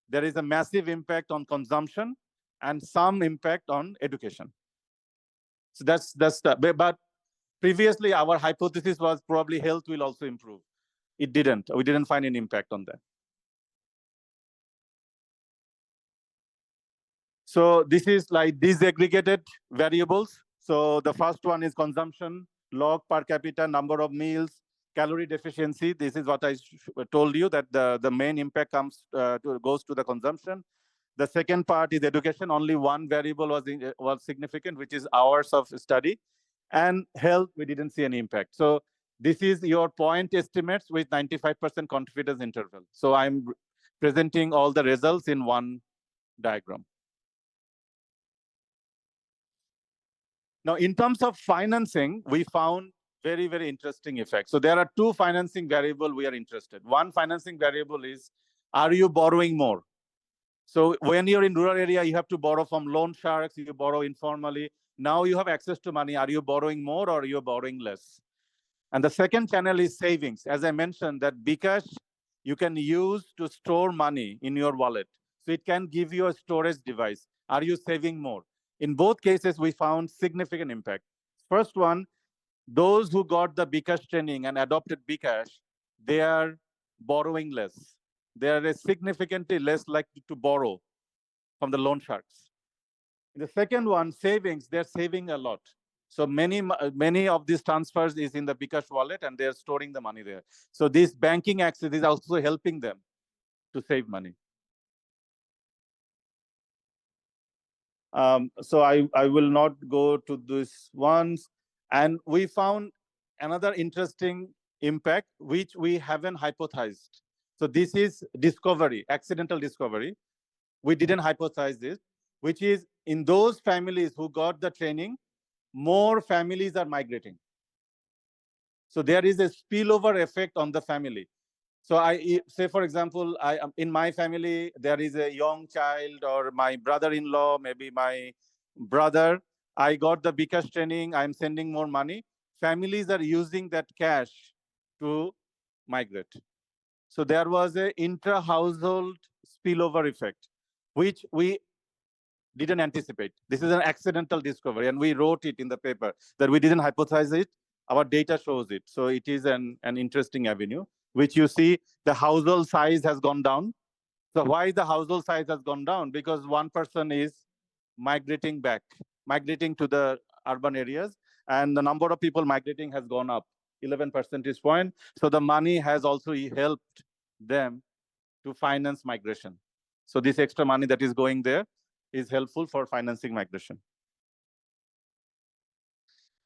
There is a massive impact on consumption and some impact on education. So that's but previously, our hypothesis was probably health will also improve. It didn't. We didn't find any impact on that. So this is like disaggregated variables. So the first one is consumption, log per capita, number of meals, calorie deficiency. This is what I told you, that the main impact goes to the consumption. The second part is education. Only one variable was significant, which is hours of study. And health, we didn't see any impact. So this is your point estimates with 95% confidence interval. So I'm presenting all the results in one diagram. Now, in terms of financing, we found very, very interesting effects. So there are two financing variables we are interested. One financing variable is, are you borrowing more? So when you're in rural area, you have to borrow from loan sharks, you borrow informally. Now you have access to money. Are you borrowing more or are you borrowing less? And the second channel is savings. As I mentioned, that bKash you can use to store money in your wallet. So it can give you a storage device. Are you saving more? In both cases, we found significant impact. First one, those who got the bKash training and adopted bKash, they are borrowing less. They are significantly less likely to borrow from the loan sharks. The second one, savings, they're saving a lot. So many of these transfers is in the bKash wallet and they're storing the money there. So this banking access is also helping them to save money. So I will not go to this ones. And we found another interesting impact, which we haven't hypothesized. So this is discovery, accidental discovery. We didn't hypothesize this, which is in those families who got the training, more families are migrating. So there is a spillover effect on the family. So I say, for example, in my family, there is a young child or my brother-in-law, maybe my brother. I got the bKash training. I'm sending more money. Families are using that cash to migrate. So there was a intra-household spillover effect, which we didn't anticipate. This is an accidental discovery, and we wrote it in the paper that we didn't hypothesize it. Our data shows it. So it is an interesting avenue, which you see the household size has gone down. So why the household size has gone down? Because one person is migrating back, migrating to the urban areas, and the number of people migrating has gone up 11 percentage point. So the money has also helped them to finance migration. So this extra money that is going there is helpful for financing migration.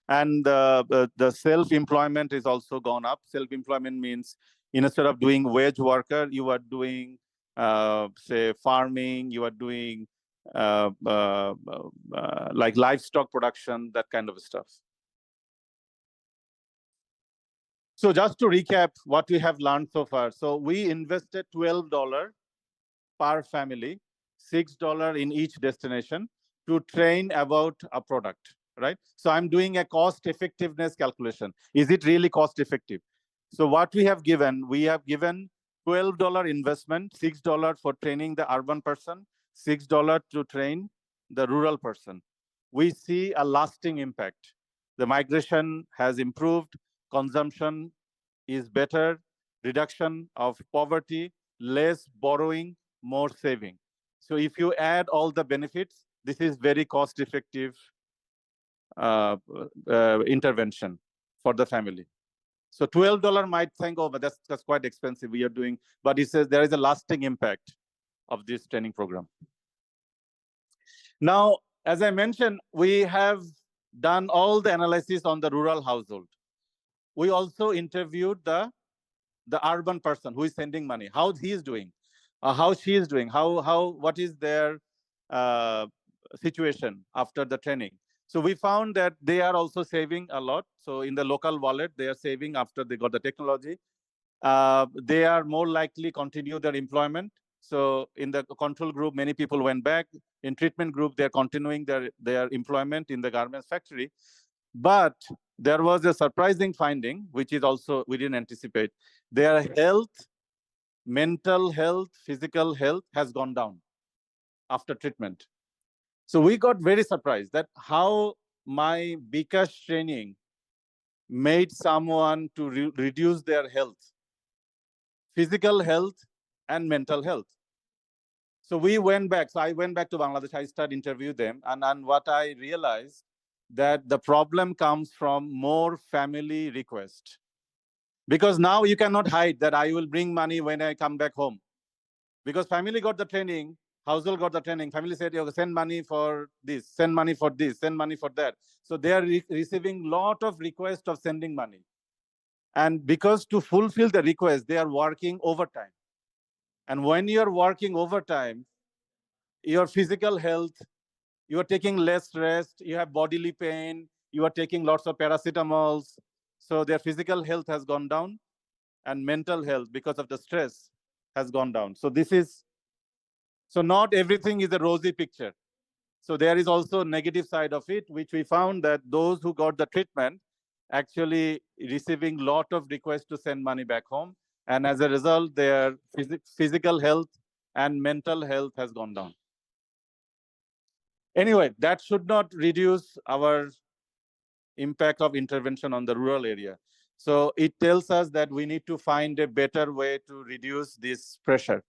And the self-employment is also gone up. Self-employment means instead of doing wage worker, you are doing, say, farming, you are doing like livestock production, that kind of stuff. So just to recap what we have learned so far. So we invested $12 per family, $6 in each destination to train about a product, right? So I'm doing a cost effectiveness calculation. Is it really cost effective? So what we have given $12 investment, $6 for training the urban person, $6 to train the rural person. We see a lasting impact. The migration has improved, consumption is better, reduction of poverty, less borrowing, more saving. So if you add all the benefits, this is very cost-effective intervention for the family. So $12 might think, oh, but that's quite expensive. We are doing, but it says there is a lasting impact of this training program. Now, as I mentioned, we have done all the analysis on the rural household. We also interviewed the urban person who is sending money, how he is doing, how she is doing, what is their situation after the training. So we found that they are also saving a lot. So in the local wallet, they are saving after they got the technology. They are more likely continue their employment. So in the control group, many people went back. In treatment group, they're continuing their employment in the garments factory. But there was a surprising finding, which is also we didn't anticipate. Their health, mental health, physical health has gone down after treatment. So we got very surprised that how my bKash training made someone to reduce their health, physical health and mental health. So we went back. So I went back to Bangladesh. I started interviewing them. And what I realized that the problem comes from more family request. Because now you cannot hide that I will bring money when I come back home. Because family got the training, household got the training. Family said, okay, send money for this, send money for this, send money for that. So they are receiving lot of requests of sending money. And because to fulfill the request, they are working overtime. And when you are working overtime, your physical health, you are taking less rest, you have bodily pain, you are taking lots of paracetamols. So their physical health has gone down and mental health because of the stress has gone down. So not everything is a rosy picture. So there is also a negative side of it, which we found that those who got the treatment actually receiving lot of requests to send money back home. And as a result, their physical health and mental health has gone down. Anyway, that should not reduce our impact of intervention on the rural area. So it tells us that we need to find a better way to reduce this pressure.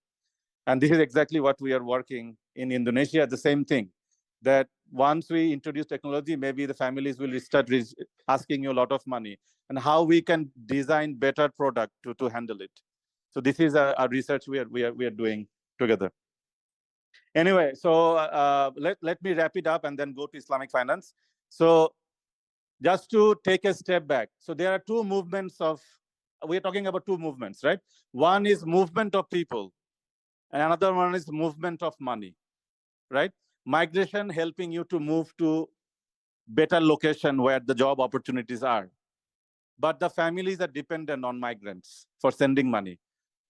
And this is exactly what we are working in Indonesia, the same thing, that once we introduce technology, maybe the families will start asking you a lot of money, and how we can design better product to handle it. So this is a research we are doing together. Anyway, so let me wrap it up and then go to Islamic finance. So just to take a step back. So there are two movements we're talking about two movements, right? One is movement of people, and another one is movement of money, right? Migration helping you to move to better location where the job opportunities are. But the families are dependent on migrants for sending money.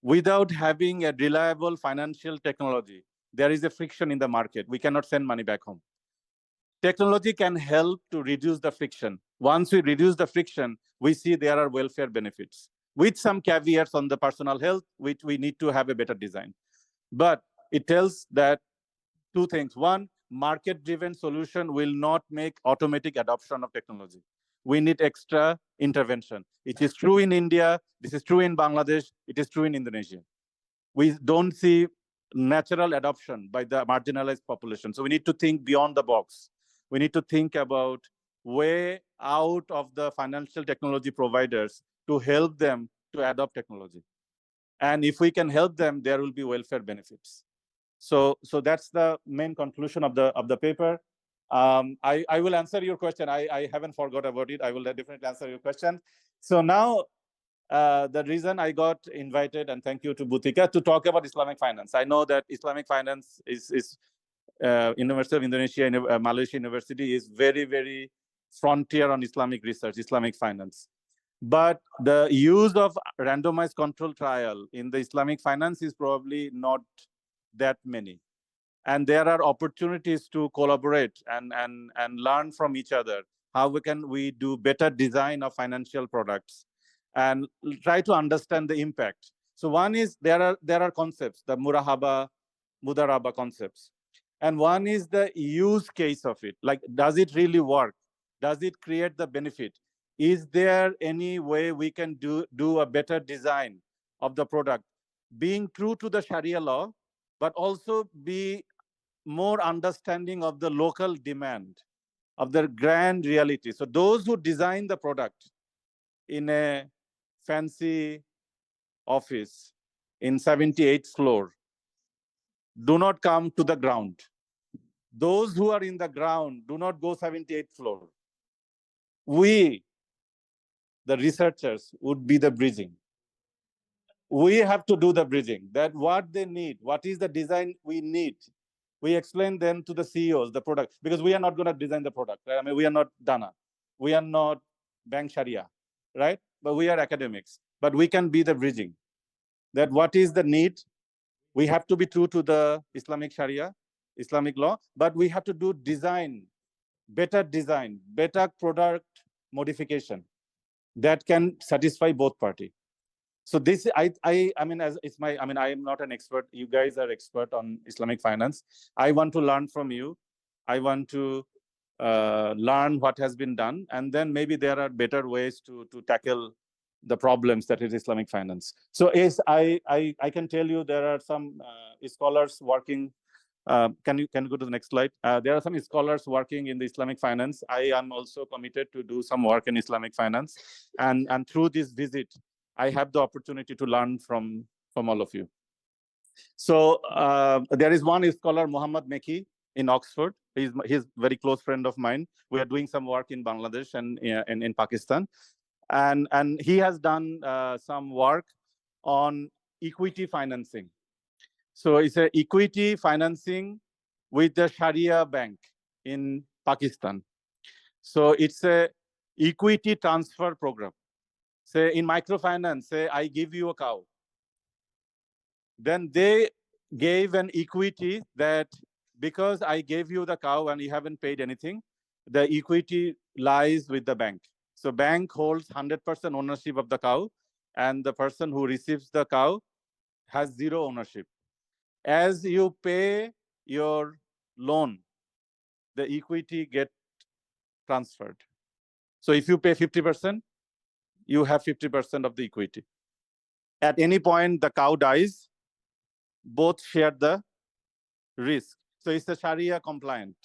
Without having a reliable financial technology, there is a friction in the market. We cannot send money back home. Technology can help to reduce the friction. Once we reduce the friction, we see there are welfare benefits. With some caveats on the personal health, which we need to have a better design. But it tells that two things. One, market-driven solution will not make automatic adoption of technology. We need extra intervention. It is true in India, this is true in Bangladesh, it is true in Indonesia. We don't see natural adoption by the marginalized population. So we need to think beyond the box. We need to think about way out of the financial technology providers to help them to adopt technology. And if we can help them, there will be welfare benefits. So that's the main conclusion of the paper. I will answer your question. I haven't forgot about it. I will definitely answer your question. So now, the reason I got invited, and thank you to Butika, to talk about Islamic finance. I know that Islamic finance is University of Indonesia, Malaysia University is very, very frontier on Islamic research, Islamic finance. But the use of randomized control trial in the Islamic finance is probably not that many. And there are opportunities to collaborate and learn from each other. How can we do better design of financial products and try to understand the impact. So one is there are concepts, the mudaraba concepts. And one is the use case of it. Like, does it really work? Does it create the benefit? Is there any way we can do a better design of the product, being true to the Sharia law, but also be more understanding of the local demand, of the grand reality. So those who design the product in a fancy office in 78th floor do not come to the ground. Those who are in the ground do not go 78th floor. We, the researchers, would be the bridging. We have to do the bridging, that what they need, what is the design we need. We explain them to the CEOs, the product, because we are not going to design the product. Right? I mean, we are not Dana. We are not Bank Sharia, right? But we are academics. But we can be the bridging. That what is the need? We have to be true to the Islamic Sharia, Islamic law, but we have to do better product modification that can satisfy both parties. So this, I mean, as it's I am not an expert. You guys are expert on Islamic finance. I want to learn from you. I want to learn what has been done, and then maybe there are better ways to tackle the problems that is Islamic finance. So as I can tell you, there are some scholars working. Can you go to the next slide? There are some scholars working in the Islamic finance. I am also committed to do some work in Islamic finance, and through this visit, I have the opportunity to learn from all of you. So there is one scholar, Muhammad Meki, in Oxford. He's a very close friend of mine. We are doing some work in Bangladesh and in Pakistan. And he has done some work on equity financing. So it's a equity financing with the Sharia bank in Pakistan. So it's a equity transfer program. Say in microfinance, say I give you a cow. Then they gave an equity that because I gave you the cow and you haven't paid anything, the equity lies with the bank. So bank holds 100% ownership of the cow, and the person who receives the cow has zero ownership. As you pay your loan, the equity get transferred.
So if you pay 50%, you have 50% of the equity. At any point the cow dies, both share the risk. So it's a Sharia compliant.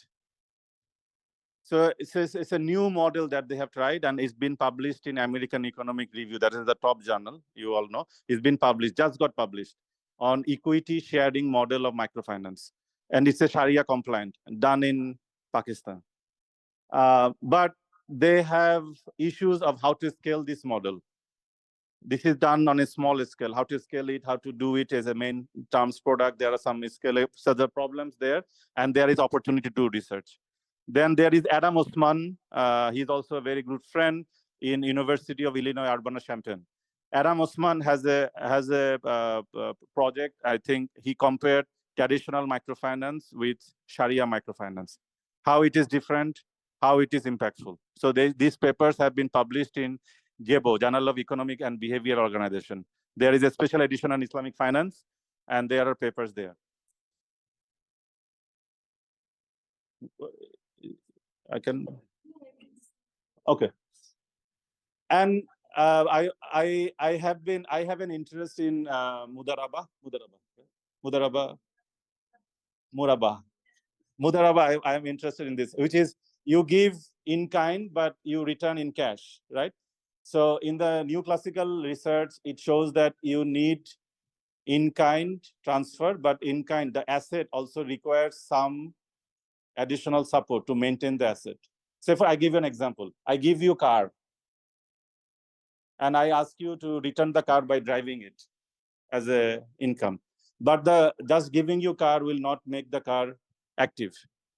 So it's a new model that they have tried, and it's been published in American Economic Review. That is the top journal, you all know. It's been published, just got published, on equity sharing model of microfinance. And it's a Sharia compliant, done in Pakistan. But they have issues of how to scale this model. This is done on a small scale. How to scale it, how to do it as a main terms product. There are some scale other problems there, and there is opportunity to do research. Then there is Adam Osman. He's also a very good friend in University of Illinois Urbana-Champaign. Adam Osman has a project. I think he compared traditional microfinance with Sharia microfinance, how it is different, how it is impactful. So these papers have been published in JEBO, Journal of Economic and Behavior Organization. There is a special edition on Islamic finance, and there are papers there. I can. Okay. And I have an interest in Mudaraba. I am interested in this, which is you give in kind, but you return in cash, right? So in the new classical research, it shows that you need in-kind transfer, but in-kind, the asset also requires some additional support to maintain the asset. Say I give you an example. I give you a car, and I ask you to return the car by driving it as a income. But just giving you car will not make the car active.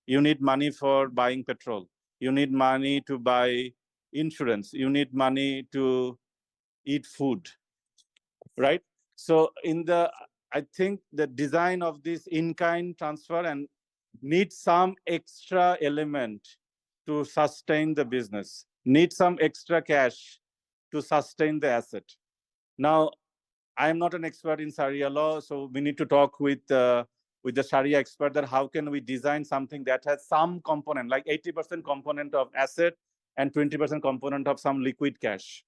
You need money for buying petrol. You need money to buy insurance. You need money to eat food, right? So I think the design of this in-kind transfer and needs some extra element to sustain the business, need some extra cash to sustain the asset. Now, I am not an expert in Sharia law, so we need to talk with the Sharia expert that how can we design something that has some component, like 80% component of asset and 20% component of some liquid cash.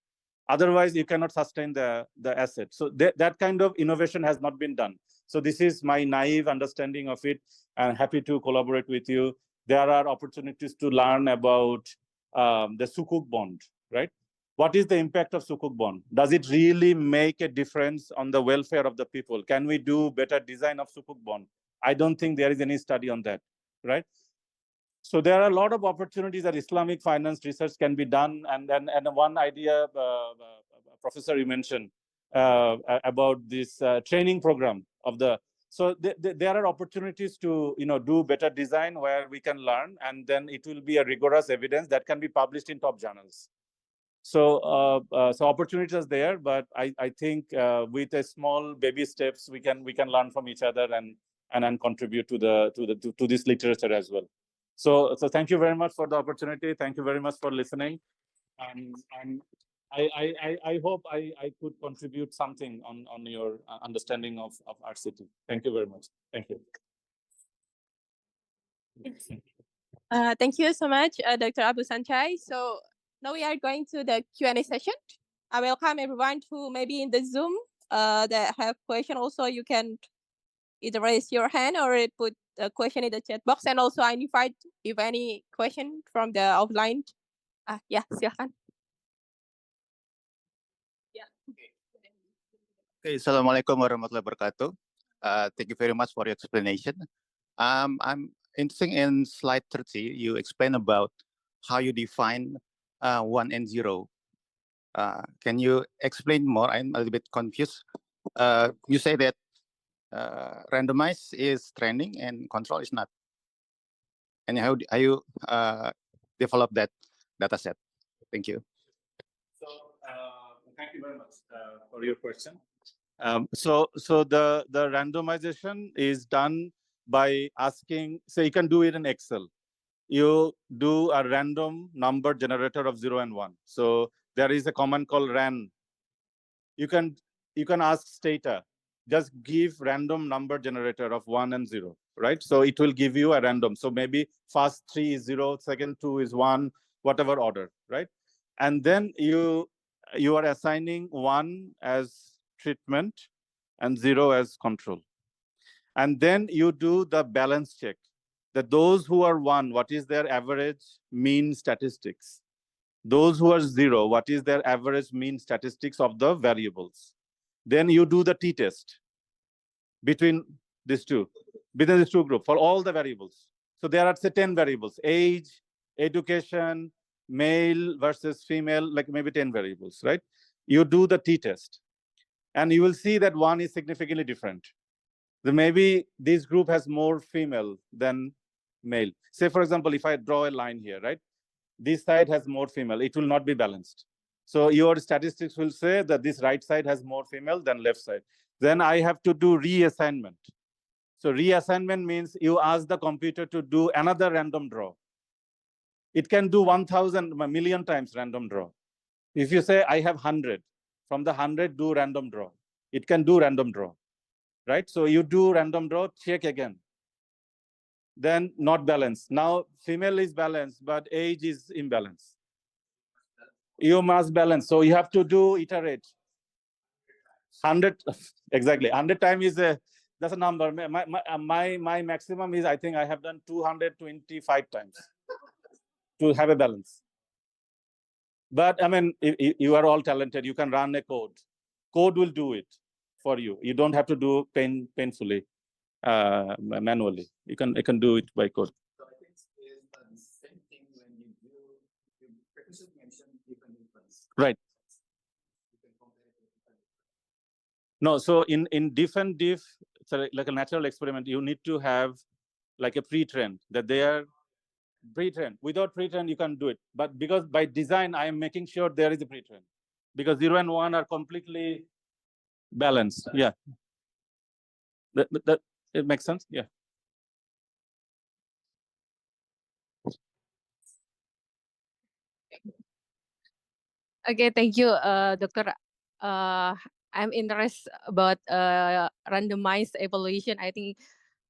Otherwise, you cannot sustain the asset. So that kind of innovation has not been done. So this is my naive understanding of it. I'm happy to collaborate with you. There are opportunities to learn about the Sukuk bond, right? What is the impact of Sukuk bond? Does it really make a difference on the welfare of the people? Can we do better design of Sukuk bond? I don't think there is any study on that, right? So there are a lot of opportunities that Islamic finance research can be done. And one idea, Professor, you mentioned about this training program of the. So there are opportunities to do better design where we can learn, and then it will be a rigorous evidence that can be published in top journals. So so opportunities are there, but I think with a small baby steps we can learn from each other and contribute to this literature as well. So thank you very much for the opportunity. Thank you very much for listening. And I hope I could contribute something on your understanding of RCT. Thank you very much. Thank you.
Thank you so much, Dr. Abu Sanchai. So now we are going to the Q&A session. I welcome everyone who maybe in the Zoom that have question. Also, you can either raise your hand or put a question in the chat box. And also, I invite if any question from the offline. Yeah, silakan. Yeah.
Okay, Assalamualaikum warahmatullahi wabarakatuh. Thank you very much for your explanation. I'm interested in slide 30. You explain about how you define 1 and 0. Can you explain more? I'm a little bit confused. You say that randomize is training and control is not. And how you develop that data set? Thank you.
So thank you very much for your question. So the randomization is done by asking, so you can do it in Excel. You do a random number generator of 0 and 1. So there is a command called ran. You can ask Stata, just give random number generator of 1 and 0, right? So it will give you a random. So maybe first 3 is 0, second 2 is 1, whatever order, right? And then you are assigning 1 as treatment and 0 as control. And then you do the balance check, that those who are 1, what is their average mean statistics? Those who are 0, what is their average mean statistics of the variables? Then you do the t-test between these two, between these two groups for all the variables. So there are, say, 10 variables: age, education, male versus female, like maybe 10 variables, right? You do the t-test, and you will see that one is significantly different. Then maybe this group has more female than male. Say, for example, if I draw a line here, right? This side has more female, it will not be balanced. So your statistics will say that this right side has more female than left side. Then I have to do reassignment. So reassignment means you ask the computer to do another random draw. It can do 1,000, a million times random draw. If you say I have 100, from the 100 do random draw. It can do random draw, right? So you do random draw, check again. Then not balanced. Now female is balanced, but age is imbalanced. You must balance. So you have to do iterate. 100, exactly. 100 times is that's a number. My maximum is, I think I have done 225 times to have a balance. But I mean, you are all talented. You can run a code. Code will do it for you. You don't have to do painfully, manually. You can do it by code.
So I think it's the same thing when you previously mentioned different inputs.
Right.
You can compare it with different inputs.
No, so in different diff, so like a natural experiment, you need to have like a pre-trained, that they are pre-trained. Without pre-trained, you can't do it. But because by design, I am making sure there is a pre-trained, because 0 and 1 are completely balanced. Yeah. That it makes sense? Yeah.
Okay, thank you, Doctor. I'm interested about randomized evaluation. I think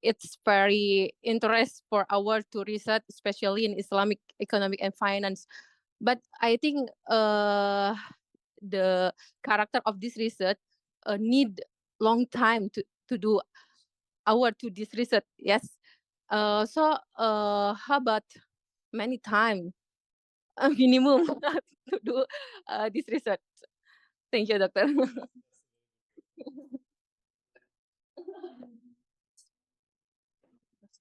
it's very interest for our to research, especially in Islamic economic and finance. But I think the character of this research need long time to do our to this research. Yes. So how about many time minimum to do this research? Thank you, Doctor.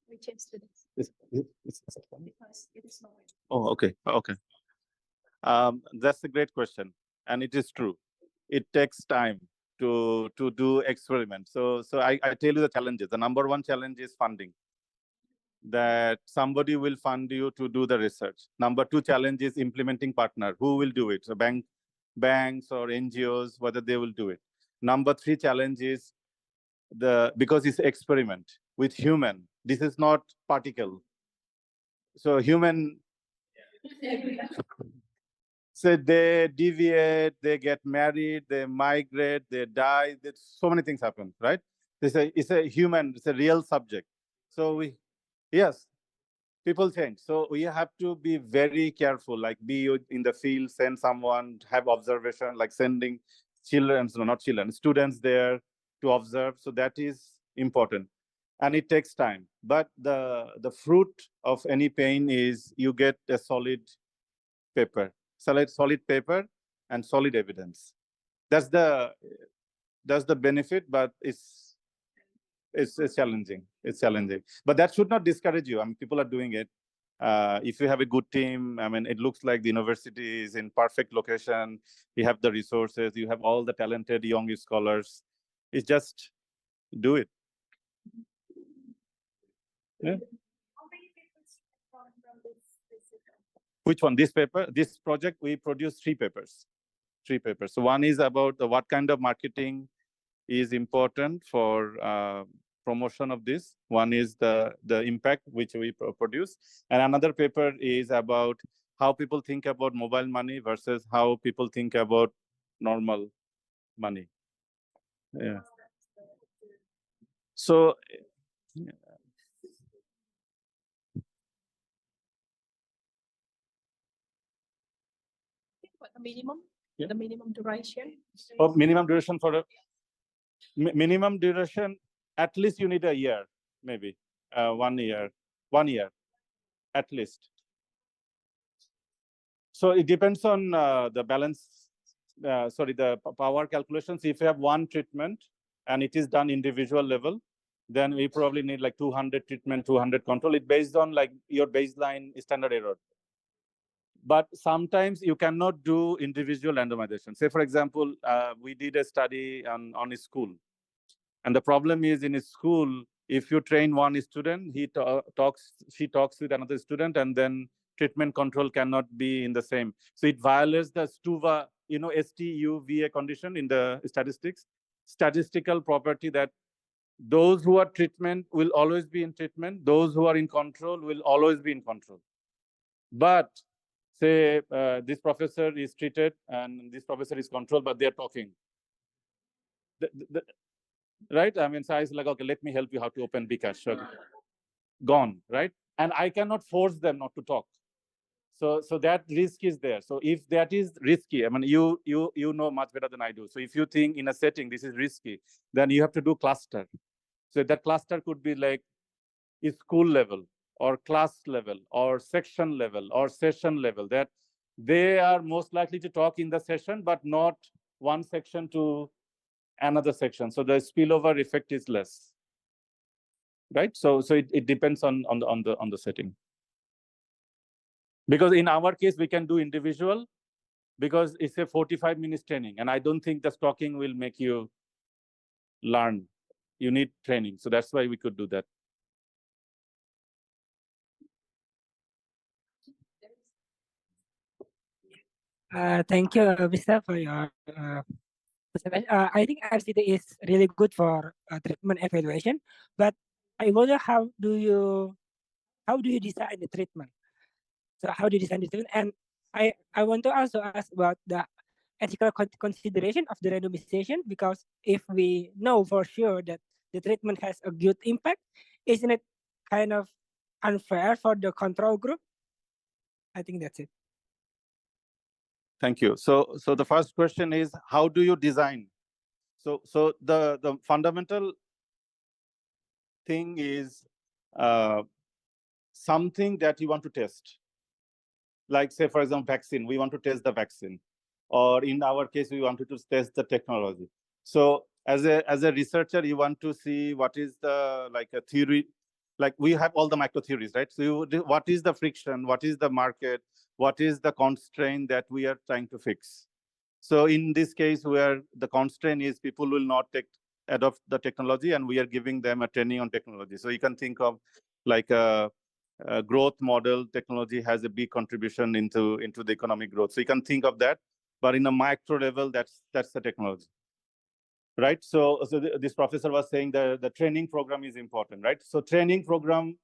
We change to this
It's-
because it is not.
Oh, okay. Okay. That's a great question, and it is true. It takes time to do experiments. So I tell you the challenges. The number one challenge is funding. That somebody will fund you to do the research. Number two challenge is implementing partner. Who will do it? So banks or NGOs, whether they will do it. Number three challenge is because it's experiment with human. This is not particle. So human, so they deviate, they get married, they migrate, they die. So many things happen, right? It's a human, it's a real subject. So yes, people change. So we have to be very careful, like be in the field, send someone, have observation, like sending children, no, not children, students there to observe. So that is important. And it takes time. But the fruit of any pain is you get a solid paper, solid paper and solid evidence. That's the benefit, but it's challenging. It's challenging, but that should not discourage you. I mean, people are doing it. If you have a good team, I mean, it looks like the university is in perfect location. You have the resources. You have all the talented young scholars. It's just do it. Yeah. Which one? This paper? This project? We produced 3 papers. 3 papers. So one is about what kind of marketing is important for promotion of this. One is the impact which we produce, and another paper is about how people think about mobile money versus how people think about normal money. Yeah. So
minimum?
Yeah.
The minimum duration?
Oh, minimum duration for a minimum duration, at least you need a year, maybe 1 year, 1 year, at least. So it depends on the balance, the power calculations. If you have one treatment and it is done individual level, then we probably need like 200 treatment, 200 control. It based on like your baseline standard error. But sometimes you cannot do individual randomization. Say, for example, we did a study on a school. And the problem is in a school, if you train one student, she talks with another student, and then treatment control cannot be in the same. So it violates the STUVA, STUVA condition in the statistics, statistical property that those who are treatment will always be in treatment. Those who are in control will always be in control. But say this professor is treated and this professor is controlled, but they're talking. Right? I mean, so I was like, okay, let me help you how to open Bcash. Okay. Gone, right? And I cannot force them not to talk. So that risk is there. So if that is risky, I mean, you know much better than I do. So if you think in a setting this is risky, then you have to do cluster. So that cluster could be like school level or class level or section level or session level, that they are most likely to talk in the session, but not one section to another section. So the spillover effect is less, right? So it depends on the setting. Because in our case, we can do individual because it's a 45 minutes training. And I don't think the talking will make you learn. You need training. So that's why we could do that.
Thank you, Mr. for your presentation. I think RCT is really good for treatment evaluation, but I wonder how do you design the treatment? So how do you design the treatment? And I want to also ask about the ethical consideration of the randomization, because if we know for sure that the treatment has a good impact, isn't it kind of unfair for the control group? I think that's it.
Thank you. So the first question is, how do you design? So the fundamental thing is something that you want to test. Like, say, for example, vaccine, we want to test the vaccine. Or in our case, we wanted to test the technology. So as a researcher, you want to see what is the, like a theory, like we have all the micro theories, right? So what is the friction? What is the market? What is the constraint that we are trying to fix? So in this case, where the constraint is people will not adopt the technology, and we are giving them a training on technology. So you can think of like a growth model. Technology has a big contribution into the economic growth. So you can think of that, but in a micro level, that's the technology, right? So this professor was saying the training program is important, right? So training program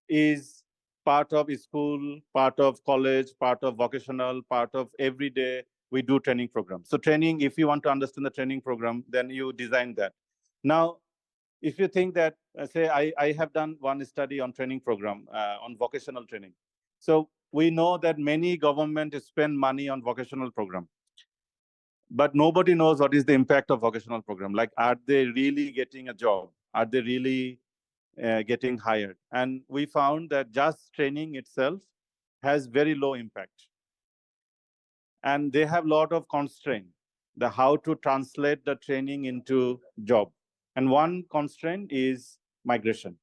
is part of school, part of college, part of vocational, part of everyday. We do training programs. So training, if you want to understand the training program, then you design that. Now, if you think that, say, I have done one study on training program, on vocational training. So we know that many governments spend money on vocational program, but nobody knows what is the impact of vocational program. Like, are they really getting a job? Are they really getting hired? And we found that just training itself has very low impact. And they have a lot of constraint, the how to translate the training into job. And one constraint is migration.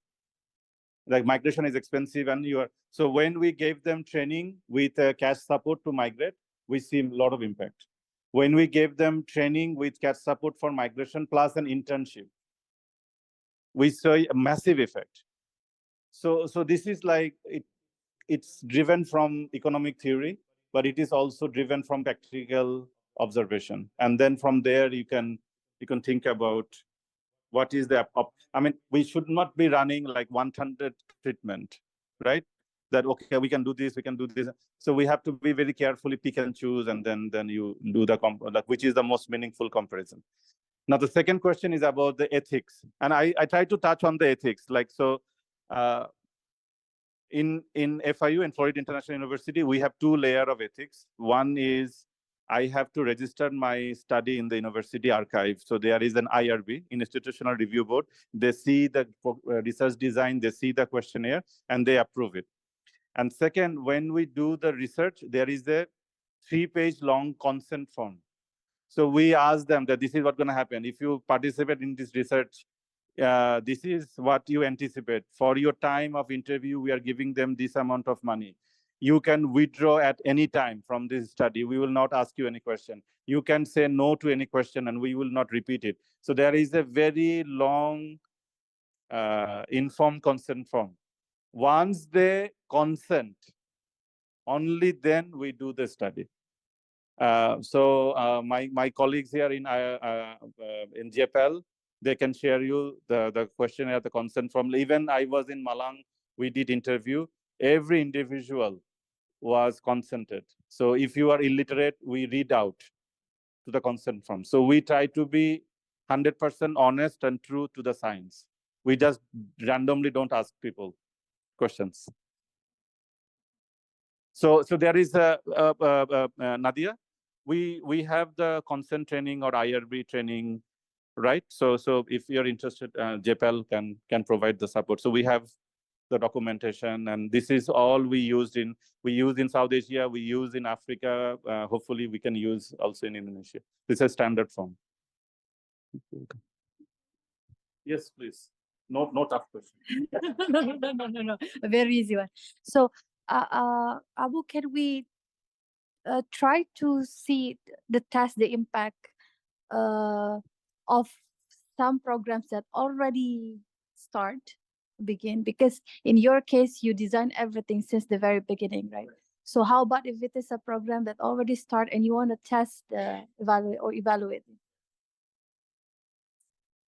Like migration is expensive, and so when we gave them training with cash support to migrate, we see a lot of impact. When we gave them training with cash support for migration plus an internship, we saw a massive effect. So this is like it's driven from economic theory, but it is also driven from practical observation. And then from there, you can think about what is the, I mean, we should not be running like 100 treatment, right? That, okay, we can do this, we can do this. So we have to be very carefully pick and choose, and then you do the, like, which is the most meaningful comparison. Now, the second question is about the ethics. And I try to touch on the ethics. Like, so in FIU, in Florida International University, we have two layers of ethics. One is I have to register my study in the university archive. So there is an IRB, Institutional Review Board. They see the research design, they see the questionnaire, and they approve it. And second, when we do the research, there is a 3-page long consent form. So we ask them that this is what's going to happen. If you participate in this research, this is what you anticipate. For your time of interview, we are giving them this amount of money. You can withdraw at any time from this study. We will not ask you any question. You can say no to any question and we will not repeat it. So there is a very long informed consent form. Once they consent, only then we do the study. So my colleagues here in JPL, they can share you the questionnaire, the consent form. Even I was in Malang, we did interview. Every individual was consented. So if you are illiterate, we read out to the consent form. So we try to be 100% honest and true to the science. We just randomly don't ask people questions. So there is Nadia. We have the consent training or IRB training, right? So if you're interested, JPL can provide the support. So we have the documentation, and this is all we use in South Asia, we use in Africa. Hopefully we can use also in Indonesia. This is a standard form. Yes, please. No tough question.
No. A very easy one. So, Abu, can we try to see the impact of some programs that already begin? Because in your case, you design everything since the very beginning, right? So how about if it is a program that already start and you want to test, evaluate it?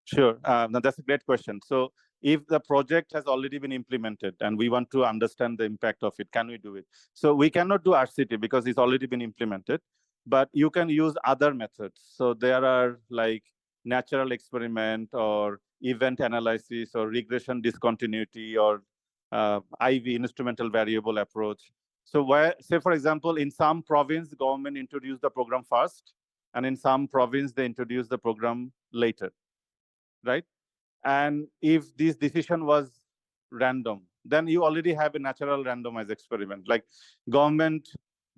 Sure. Now that's a great question. So if the project has already been implemented and we want to understand the impact of it, can we do it? So we cannot do RCT because it's already been implemented, but you can use other methods. So there are like natural experiment or event analysis or regression discontinuity or IV, instrumental variable approach. So where, say for example, in some province, government introduced the program first, and in some province, they introduced the program later, right? And if this decision was random, then you already have a natural randomized experiment. Like government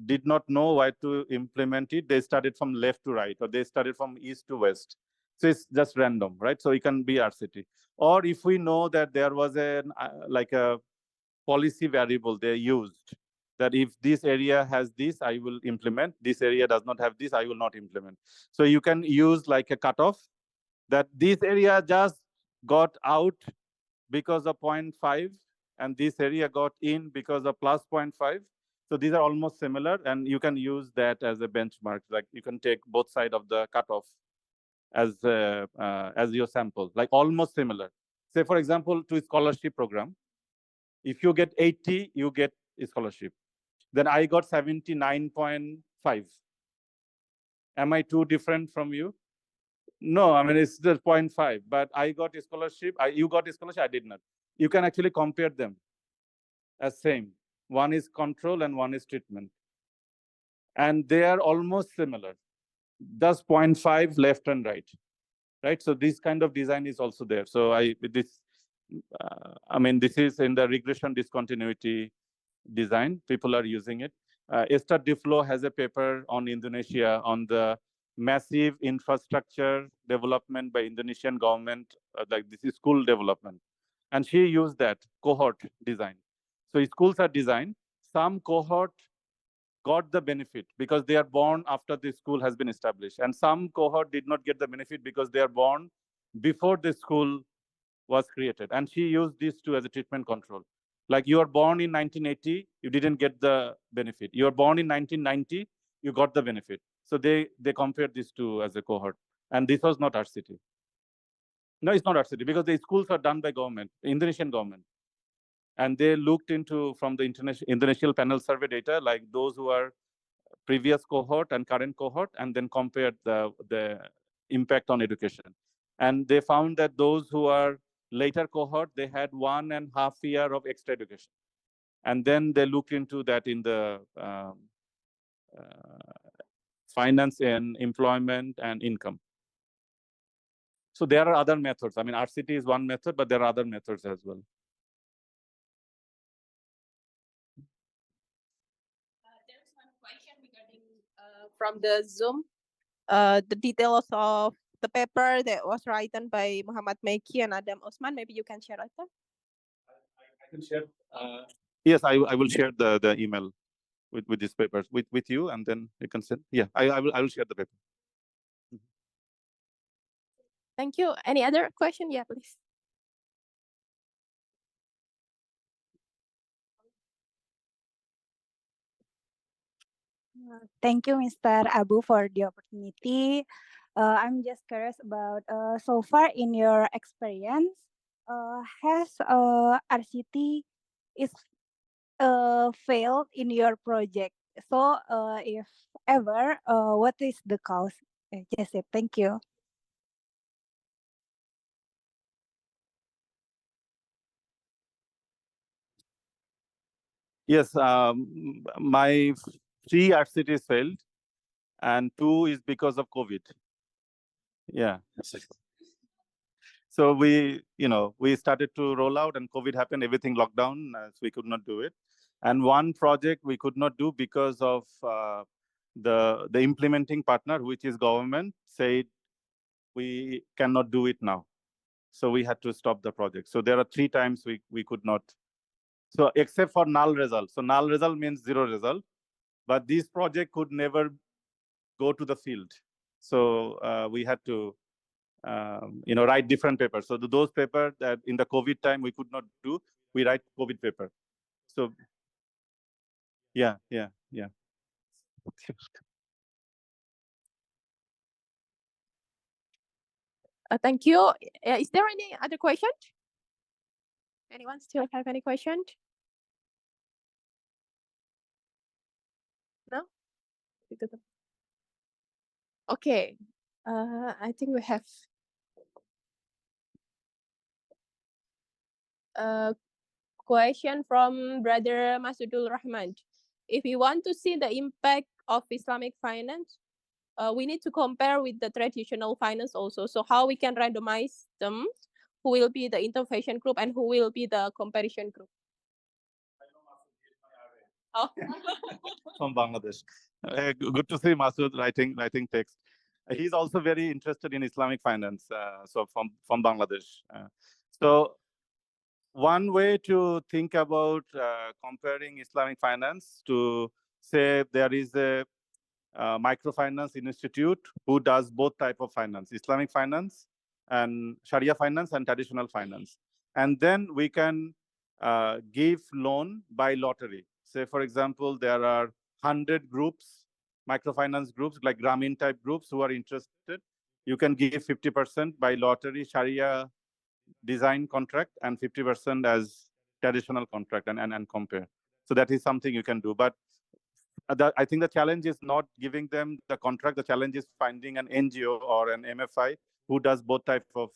did not know why to implement it. They started from left to right, or they started from east to west. So it's just random, right? So it can be RCT. Or if we know that there was like a policy variable they used, that if this area has this, I will implement. This area does not have this, I will not implement. So you can use like a cutoff that this area just got out because of 0.5 and this area got in because of plus 0.5. So these are almost similar, and you can use that as a benchmark. Like you can take both sides of the cutoff as your sample, like almost similar. Say for example, to a scholarship program, if you get 80, you get a scholarship. Then I got 79.5. Am I too different from you? No, I mean, it's just 0.5, but I got a scholarship, you got a scholarship, I did not. You can actually compare them as same. One is control and one is treatment. And they are almost similar, just 0.5 left and right? So this kind of design is also there. So this is in the regression discontinuity design, people are using it. Esther Duflo has a paper on Indonesia on the massive infrastructure development by Indonesian government, like this is school development. And she used that cohort design. So schools are designed, some cohort got the benefit because they are born after the school has been established. And some cohort did not get the benefit because they are born before the school was created. And she used these two as a treatment control. Like you are born in 1980, you didn't get the benefit. You are born in 1990, you got the benefit. So they compared these two as a cohort. And this was not RCT. No, it's not RCT because the schools are done by government, Indonesian government. And they looked into from the Indonesian panel survey data, like those who are previous cohort and current cohort, and then compared the impact on education. And they found that those who are later cohort, they had 1.5 years of extra education. And then they looked into that in the finance and employment and income. So there are other methods. I mean, RCT is one method, but there are other methods as well.
There's one question regarding from the Zoom. The details of the paper that was written by Muhammad Meki and Adam Osman. Maybe you can share it.
I can share. Yes, I will share the email with these papers with you, and then you can send. Yeah, I will share the paper.
Thank you. Any other question? Yeah, please.
Thank you, Mr. Abu, for the opportunity. I'm just curious about so far in your experience, has RCT is failed in your project? So, if ever, what is the cause? Just it. Thank you.
Yes, my 3 RCTs failed, and 2 is because of COVID. Yeah. So we started to roll out, and COVID happened, everything locked down, so we could not do it. And one project we could not do because of the implementing partner, which is government, said we cannot do it now. So we had to stop the project. So there are 3 times we could not. So except for null result. So null result means 0 result. But this project could never go to the field. So we had to write different papers. So those papers that in the COVID time we could not do, we write COVID paper. So yeah.
Thank you. Is there any other question? Anyone still have any question? No? Okay. I think we have a question from Brother Masudul Rahman. If we want to see the impact of Islamic finance, we need to compare with the traditional finance also. So how we can randomize them? Who will be the intervention group and who will be the comparison group? Oh.
From Bangladesh. Good to see Masood writing text. He's also very interested in Islamic finance, so from Bangladesh. So one way to think about comparing Islamic finance, to say there is a microfinance institute who does both type of finance, Islamic finance and Sharia finance and traditional finance. And then we can give loan by lottery. Say, for example, there are 100 groups, microfinance groups, like Grameen type groups who are interested. You can give 50% by lottery Sharia design contract and 50% as traditional contract and compare. So that is something you can do. But I think the challenge is not giving them the contract. The challenge is finding an NGO or an MFI who does both type of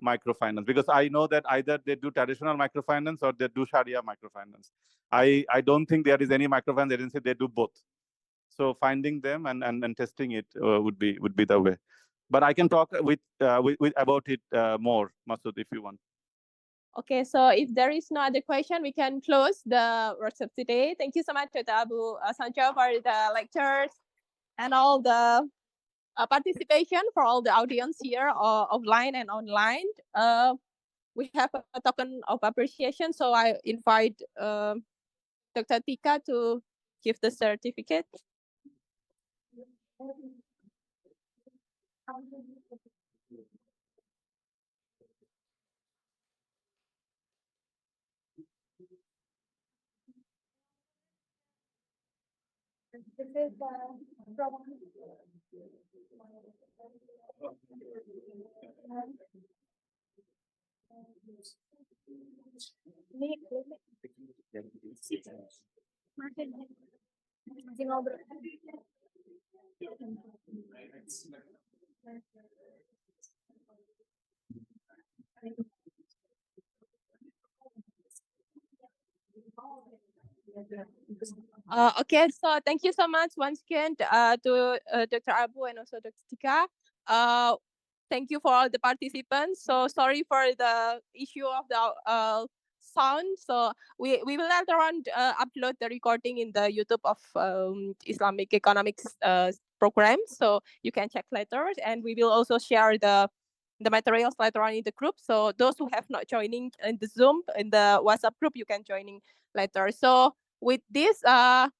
microfinance, because I know that either they do traditional microfinance or they do Sharia microfinance. I don't think there is any microfinance agency they do both. So finding them and testing it would be the way. But I can talk with about it more, Masood, if you want.
Okay, so if there is no other question, we can close the workshop today. Thank you so much, Dr. Abu Sancho, for the lectures and all the participation for all the audience here, offline and online. We have a token of appreciation, so I invite Dr. Tika to give the certificate.
This is masih ngobrol.
Okay, so thank you so much once again to Dr. Abu and also Dr. Tika. Thank you for all the participants. So sorry for the issue of the sound. So we will later on upload the recording in the YouTube of Islamic economics program. So you can check later, and we will also share the materials later on in the group. So those who have not joining in the Zoom in the WhatsApp group, you can joining later. So with this,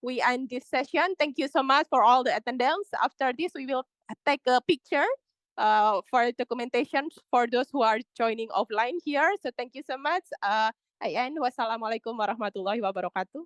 we end this session. Thank you so much for all the attendance. After this, we will take a picture for documentation for those who are joining offline here. So thank you so much. I end. Wassalamualaikum warahmatullahi wabarakatuh.